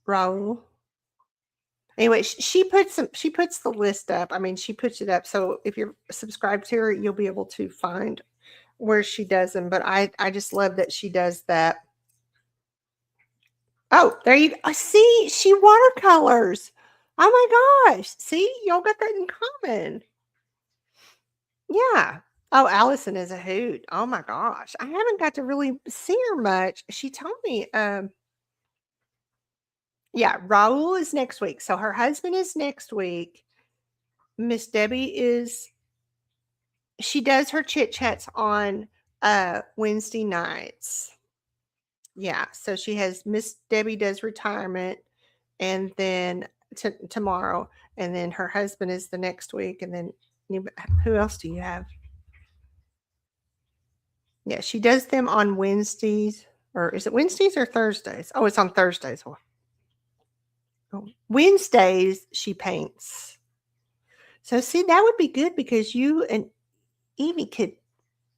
Raul. Anyway, she puts the list up. I mean, she puts it up. So if you're subscribed to her, you'll be able to find where she does them. But I just love that she does that. Oh, there you go. See, she watercolors. Oh my gosh. See, y'all got that in common. Yeah. Oh, Allison is a hoot. Oh my gosh. I haven't got to really see her much. She told me, yeah, Raul is next week. So her husband is next week. Miss Debbie is, she does her chit chats on Wednesday nights. Yeah. So she has Miss Debbie does retirement and then tomorrow. And then her husband is the next week. And then who else do you have? Yeah, she does them on Wednesdays, or is it Wednesdays or Thursdays? Oh, it's on Thursdays. Oh, Wednesdays she paints. So see, that would be good because you and Evie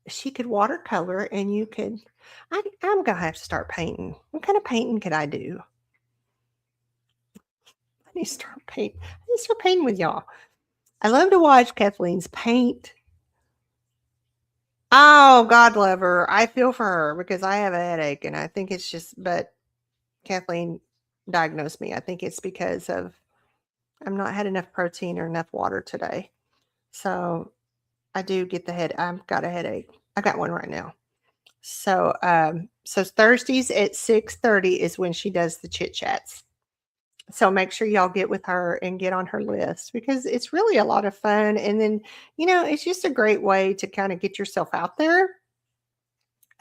she could watercolor and you could. I'm gonna have to start painting. What kind of painting could I do? I need to start painting. I need to start painting with y'all. I love to watch Kathleen's paint. Oh, God love her. I feel for her because I have a headache and I think it's just, but Kathleen diagnosed me. I think it's because of I'm not had enough protein or enough water today. So I do get the head. I've got a headache. I got one right now. So Thursdays at 6:30 is when she does the chit chats. So make sure y'all get with her and get on her list because it's really a lot of fun. And then, it's just a great way to kind of get yourself out there.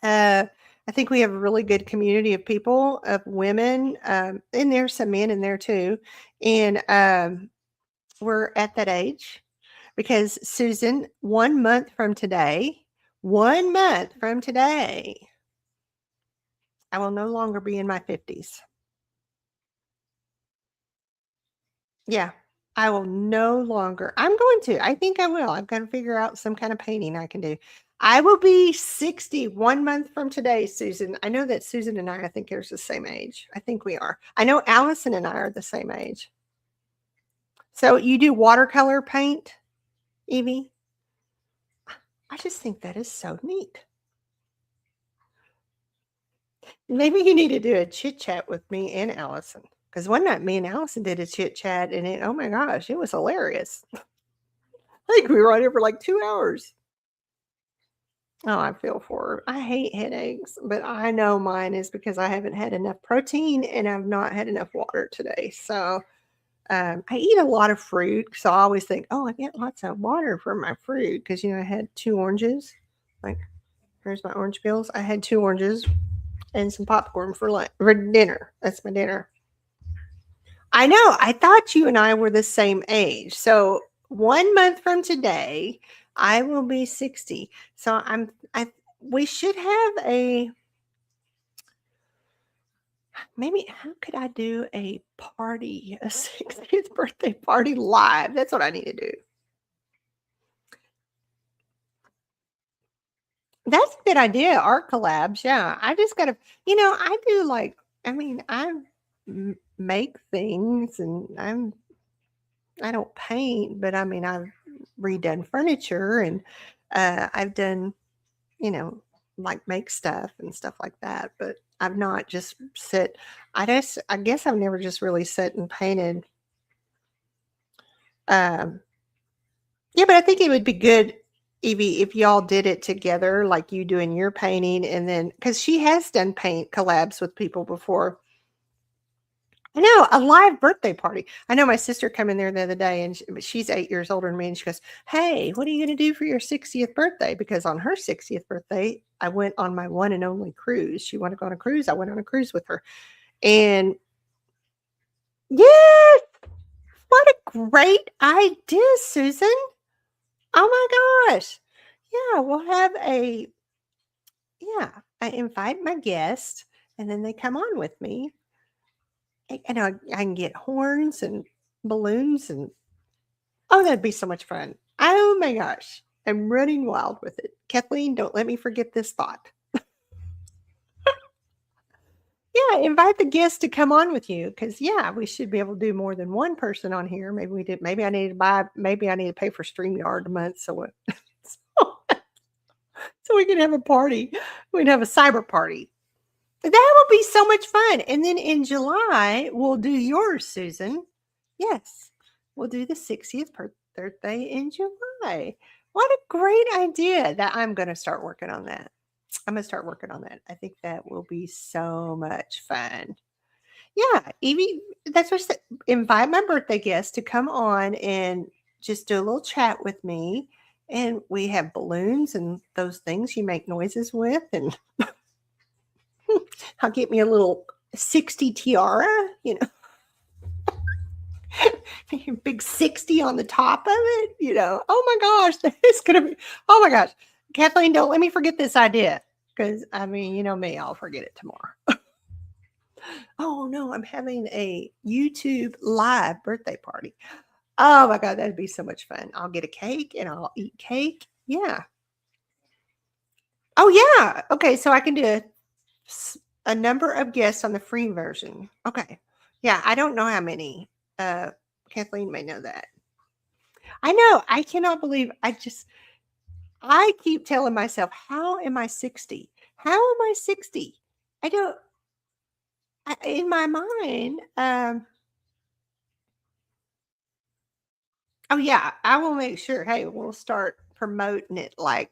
I think we have a really good community of people, of women, and there's some men in there too. And we're at that age because Susan, 1 month from today, 1 month from today, I will no longer be in my 50s. Yeah, I will no longer. I'm going to. I think I will. I've got to figure out some kind of painting I can do. I will be 60 1 month from today, Susan. I know that Susan and I think, are the same age. I think we are. I know Allison and I are the same age. So you do watercolor paint, Evie? I just think that is so neat. Maybe you need to do a chit chat with me and Allison. Because one night me and Allison did a chit chat, and oh my gosh, it was hilarious. I think we were on it for like 2 hours. Oh, I feel for her. I hate headaches, but I know mine is because I haven't had enough protein and I've not had enough water today. So I eat a lot of fruit, so I always think, oh, I get lots of water from my fruit because I had 2 oranges. Like, here's my orange peels. I had 2 oranges and some popcorn for dinner. That's my dinner. I know. I thought you and I were the same age. So 1 month from today, I will be 60. So we should have maybe how could I do a party, a 60th birthday party live? That's what I need to do. That's a good idea. Art collabs. Yeah. I just got to, I do I make things and I don't paint, but I've redone furniture and I've done, make stuff and stuff like that. But I've not just sit. I guess I've never just really sat and painted. Um, yeah, but I think it would be good, Evie, if y'all did it together, like you doing your painting, and then because she has done paint collabs with people before. I know, a live birthday party. I know my sister come in there the other day, and she's 8 years older than me, and she goes, "Hey, what are you going to do for your 60th birthday?" Because on her 60th birthday, I went on my one and only cruise. She wanted to go on a cruise. I went on a cruise with her, and yes, what a great idea, Susan! Oh my gosh, yeah, we'll have I invite my guests, and then they come on with me. And I can get horns and balloons and oh, that'd be so much fun. Oh my gosh. I'm running wild with it. Kathleen, don't let me forget this thought. Yeah, invite the guests to come on with you because yeah, we should be able to do more than one person on here. Maybe we did. Maybe I need to pay for StreamYard a month so, so we can have a party. We'd have a cyber party. That would be so much fun. And then in July, we'll do yours, Susan. Yes, we'll do the 60th birthday in July. What a great idea that I'm going to start working on that. I'm going to start working on that. I think that will be so much fun. Yeah, Evie, that's what I said. Invite my birthday guests to come on and just do a little chat with me. And we have balloons and those things you make noises with. And I'll get me a little 60 tiara, big 60 on the top of it, Oh my gosh, it's going to be, oh my gosh. Kathleen, don't let me forget this idea because, you know me, I'll forget it tomorrow. Oh no, I'm having a YouTube live birthday party. Oh my God, that'd be so much fun. I'll get a cake and I'll eat cake. Yeah. Oh yeah. Okay, so I can do a number of guests on the free version. Okay. Yeah, I don't know how many. Kathleen may know that. I know. I cannot believe I keep telling myself, how am I 60? How am I 60? I don't in my mind, oh yeah, I will make sure, hey, we'll start promoting it like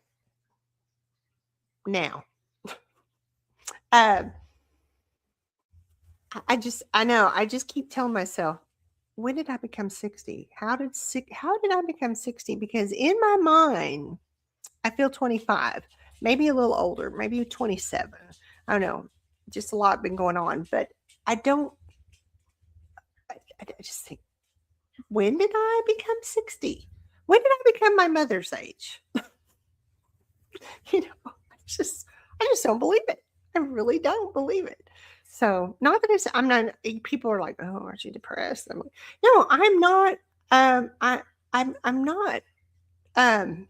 now. Um, I know, I just keep telling myself, when did I become 60? How did I become 60? Because in my mind, I feel 25, maybe a little older, maybe 27. I don't know. Just a lot been going on, but I don't I just think, when did I become 60? When did I become my mother's age? I just don't believe it. I really don't believe it. So, not that I'm not, people are like, oh, aren't you depressed? I'm like, no, I'm not. I'm not. Um,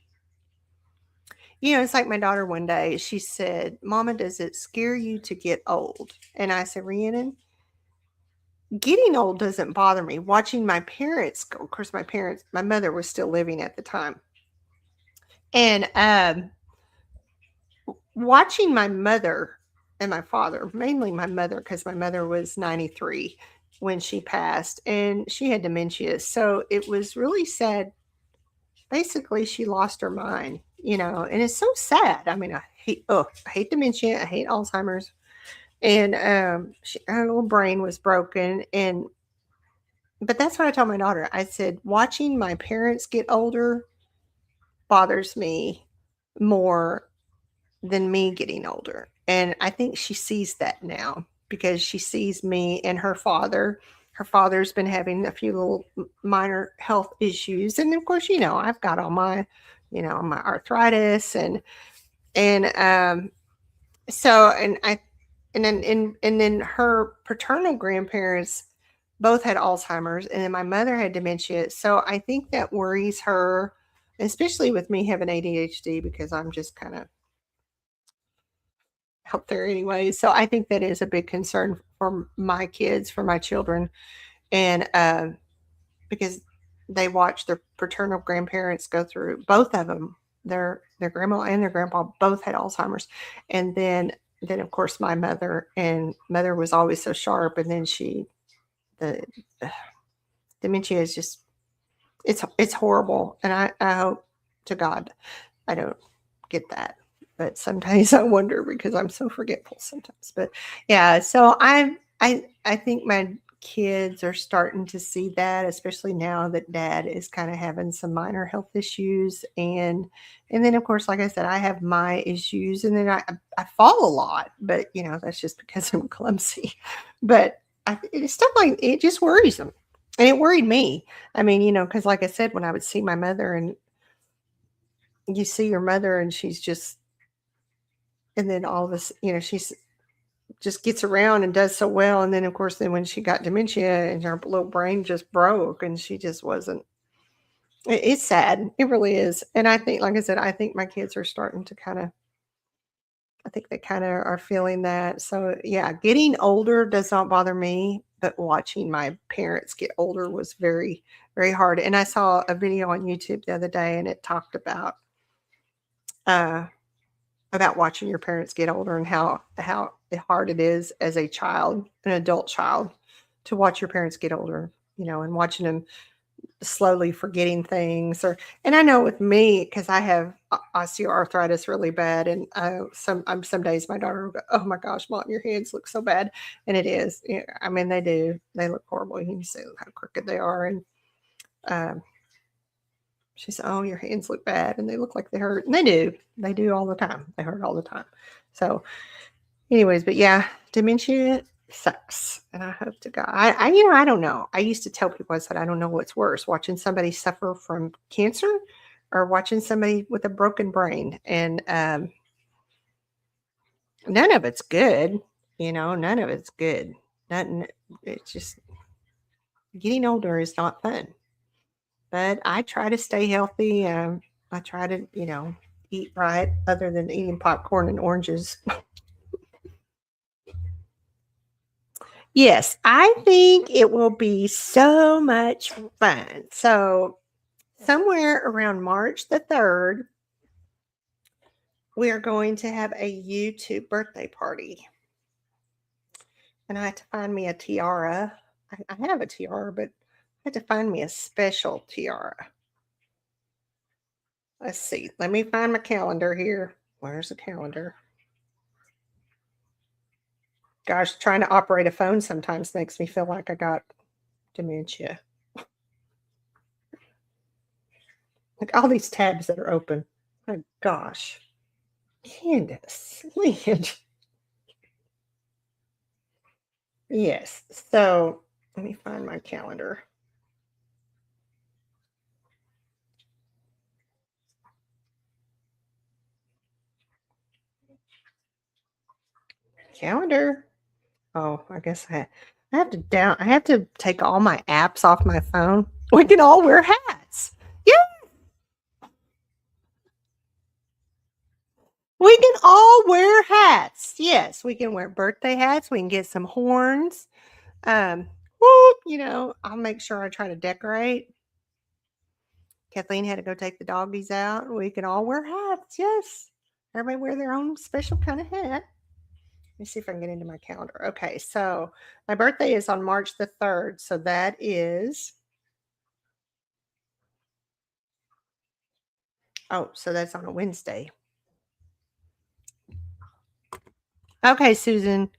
it's like my daughter one day, she said, Mama, does it scare you to get old? And I said, Rhiannon, getting old doesn't bother me. Watching my parents go, of course, my mother was still living at the time. And watching my mother and my father, mainly my mother, because my mother was 93, when she passed, and she had dementia. So it was really sad. Basically, she lost her mind, and it's so sad. I mean, I hate dementia. I hate Alzheimer's. And her little brain was broken. But that's what I told my daughter. I said, watching my parents get older bothers me more than me getting older. And I think she sees that now because she sees me and her father. Her father's been having a few little minor health issues. And of course, I've got all my arthritis and so and then her paternal grandparents both had Alzheimer's, and then my mother had dementia. So I think that worries her, especially with me having ADHD, because I'm just kind of out there anyway. So I think that is a big concern for my kids, for my children, and because they watch their paternal grandparents go through, both of them, their grandma and their grandpa both had Alzheimer's, and then of course my mother was always so sharp, and then the dementia is just, it's horrible, and I hope to God I don't get that. But sometimes I wonder because I'm so forgetful sometimes. But yeah, so I think my kids are starting to see that, especially now that dad is kind of having some minor health issues, and then of course, like I said, I have my issues, and then I fall a lot, but that's just because I'm clumsy. But it's stuff like it just worries them, and it worried me. I mean, because like I said, when I would see my mother, and you see your mother, and she's just, and then all of us, she's just gets around and does so well, and then of course, then when she got dementia and her little brain just broke, and she just wasn't. It's sad. It really is. And I think, like I said, I think my kids are starting to kind of. I think they kind of are feeling that. So yeah, getting older does not bother me, but watching my parents get older was very, very hard. And I saw a video on YouTube the other day, and it talked uh, about watching your parents get older, and how hard it is as a child, an adult child, to watch your parents get older, and watching them slowly forgetting things. And I know with me, because I have osteoarthritis really bad, and some days my daughter will go, "Oh my gosh, mom, your hands look so bad," and it is. Yeah, I mean, they do. They look horrible. You can see how crooked they are, and um, she said, "Oh, your hands look bad, and they look like they hurt." And they do. They do all the time. They hurt all the time. So, anyways, but yeah, dementia sucks, and I hope to God. I don't know. I used to tell people, I said, I don't know what's worse, watching somebody suffer from cancer or watching somebody with a broken brain, and none of it's good. None of it's good. Nothing. It's just getting older is not fun. But I try to stay healthy. I try to, eat right, other than eating popcorn and oranges. Yes, I think it will be so much fun. So, somewhere around March the 3rd, we are going to have a YouTube birthday party. And I have to find me a tiara. I have a tiara, but I have to find me a special tiara. Let's see. Let me find my calendar here. Where's the calendar? Gosh, trying to operate a phone sometimes makes me feel like I got dementia. Like all these tabs that are open. My gosh. Candace, Land. Yes. So let me find my calendar. Calendar. Oh, I guess I have to take all my apps off my phone. We can all wear hats. Yeah, we can all wear hats. Yes, we can wear birthday hats. We can get some horns. Whoop, I'll make sure I try to decorate. Kathleen had to go take the doggies out. We can all wear hats. Yes. Everybody wear their own special kind of hat. me see if I can get into my calendar. Okay, so my birthday is on March the 3rd. So that is, so that's on a Wednesday. Okay, Susan.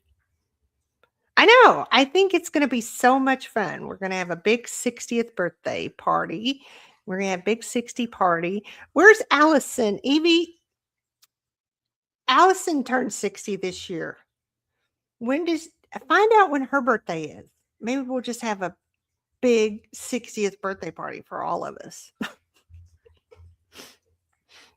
I know. I think it's going to be so much fun. We're going to have a big 60th birthday party. We're going to have a big 60 party. Where's Allison? Evie, Allison turned 60 this year. Find out when her birthday is. Maybe we'll just have a big 60th birthday party for all of us.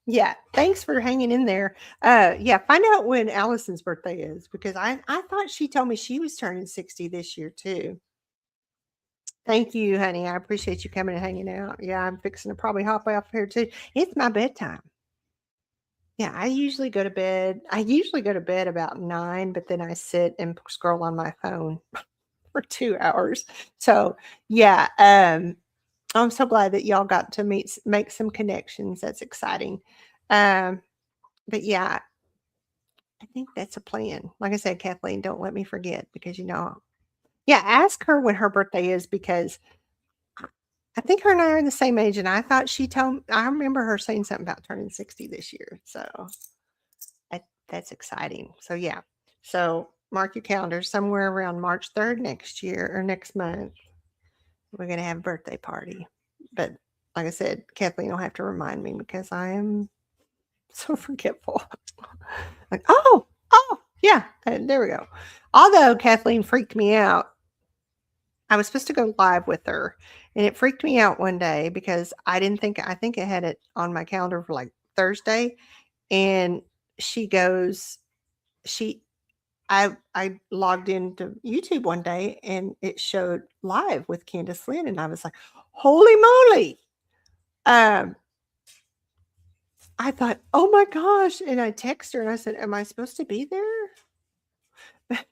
Yeah, thanks for hanging in there. Yeah, find out when Allison's birthday is, because I thought she told me she was turning 60 this year too. Thank you, honey. I appreciate you coming and hanging out. Yeah, I'm fixing to probably hop off here too. It's my bedtime. Yeah, I usually go to bed. I usually go to bed about 9, but then I sit and scroll on my phone for 2 hours. So, yeah, I'm so glad that y'all got to make some connections. That's exciting. But yeah, I think that's a plan. Like I said, Kathleen, don't let me forget, because yeah, ask her when her birthday is, because I think her and I are the same age, and I thought I remember her saying something about turning 60 this year. So that's exciting. So yeah. So mark your calendars, somewhere around March 3rd next year or next month. We're going to have a birthday party. But like I said, Kathleen will have to remind me, because I am so forgetful. Like, oh, yeah, there we go. Although Kathleen freaked me out, I was supposed to go live with her, and it freaked me out one day because I think I had it on my calendar for like Thursday, and I logged into YouTube one day and it showed live with Candace Lynn, and I was like, holy moly. I thought, oh my gosh. And I texted her and I said, am I supposed to be there?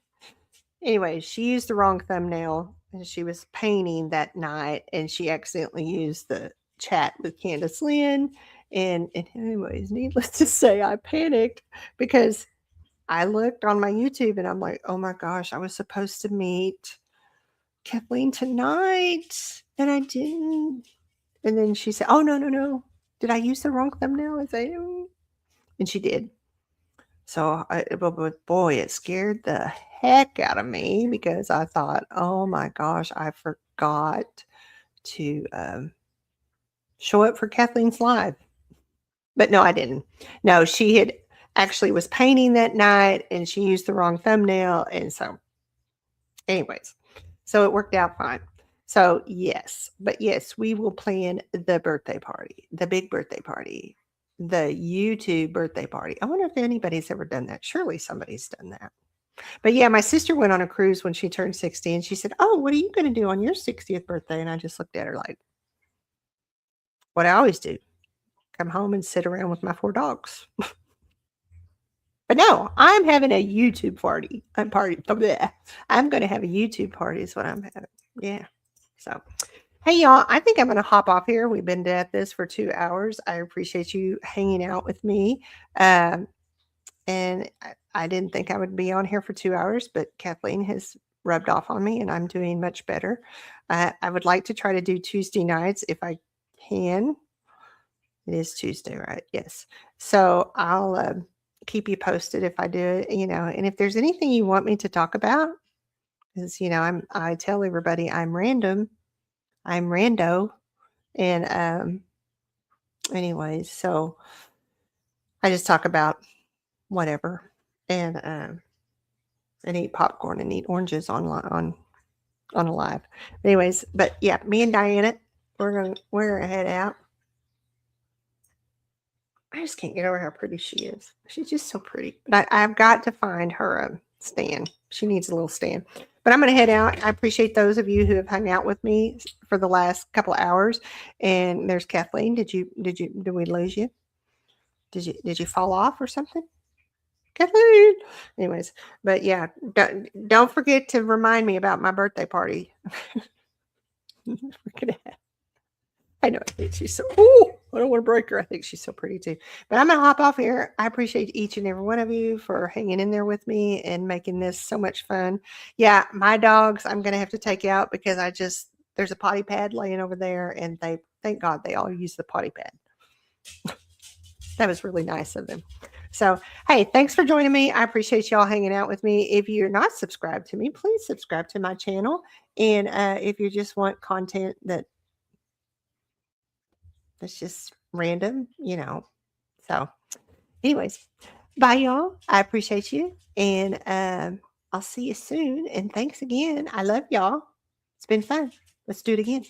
Anyway, she used the wrong thumbnail, and she was painting that night, and she accidentally used the chat with Candace Lynn. And anyways, needless to say, I panicked, because I looked on my YouTube and I'm like, oh my gosh, I was supposed to meet Kathleen tonight and I didn't. And then she said, oh, no. Did I use the wrong thumbnail? I said, and she did. So, but boy, it scared the heck out of me, because I thought, oh my gosh, I forgot to show up for Kathleen's live. But no, I didn't. No, she had actually was painting that night, and she used the wrong thumbnail. And so, anyways, so it worked out fine. So yes, we will plan the birthday party, the big birthday party, the YouTube birthday party. I wonder if anybody's ever done that. Surely somebody's done that. But yeah, my sister went on a cruise when she turned 60, and she said, oh, what are you going to do on your 60th birthday? And I just looked at her like, what I always do, come home and sit around with my 4 dogs. But no, I'm having a YouTube party. I'm going to have a YouTube party is what I'm having. Yeah. So, hey, y'all, I think I'm going to hop off here. We've been at this for 2 hours. I appreciate you hanging out with me. And I didn't think I would be on here for 2 hours, but Kathleen has rubbed off on me, and I'm doing much better. I would like to try to do Tuesday nights if I can. It is Tuesday, right? Yes. So I'll keep you posted if I do it, and if there's anything you want me to talk about, because, I tell everybody I'm random. I'm rando. And anyways, so I just talk about whatever, and eat popcorn and eat oranges on a live. Anyways, but yeah, me and Diana, we're gonna head out. I just can't get over how pretty she is. She's just so pretty. But I've got to find her a stand. She needs a little stand. But I'm going to head out. I appreciate those of you who have hung out with me for the last couple of hours. And there's Kathleen. Did we lose you? Did you fall off or something? Kathleen. Anyways, but yeah, don't forget to remind me about my birthday party. I know she's so. Ooh. I don't want to break her. I think she's so pretty too. But I'm going to hop off here. I appreciate each and every one of you for hanging in there with me and making this so much fun. Yeah, my dogs, I'm going to have to take out because there's a potty pad laying over there, and thank God they all use the potty pad. That was really nice of them. So, hey, thanks for joining me. I appreciate y'all hanging out with me. If you're not subscribed to me, please subscribe to my channel. And if you just want content that's just random, So, anyways, bye, y'all. I appreciate you. And I'll see you soon. And thanks again. I love y'all. It's been fun. Let's do it again.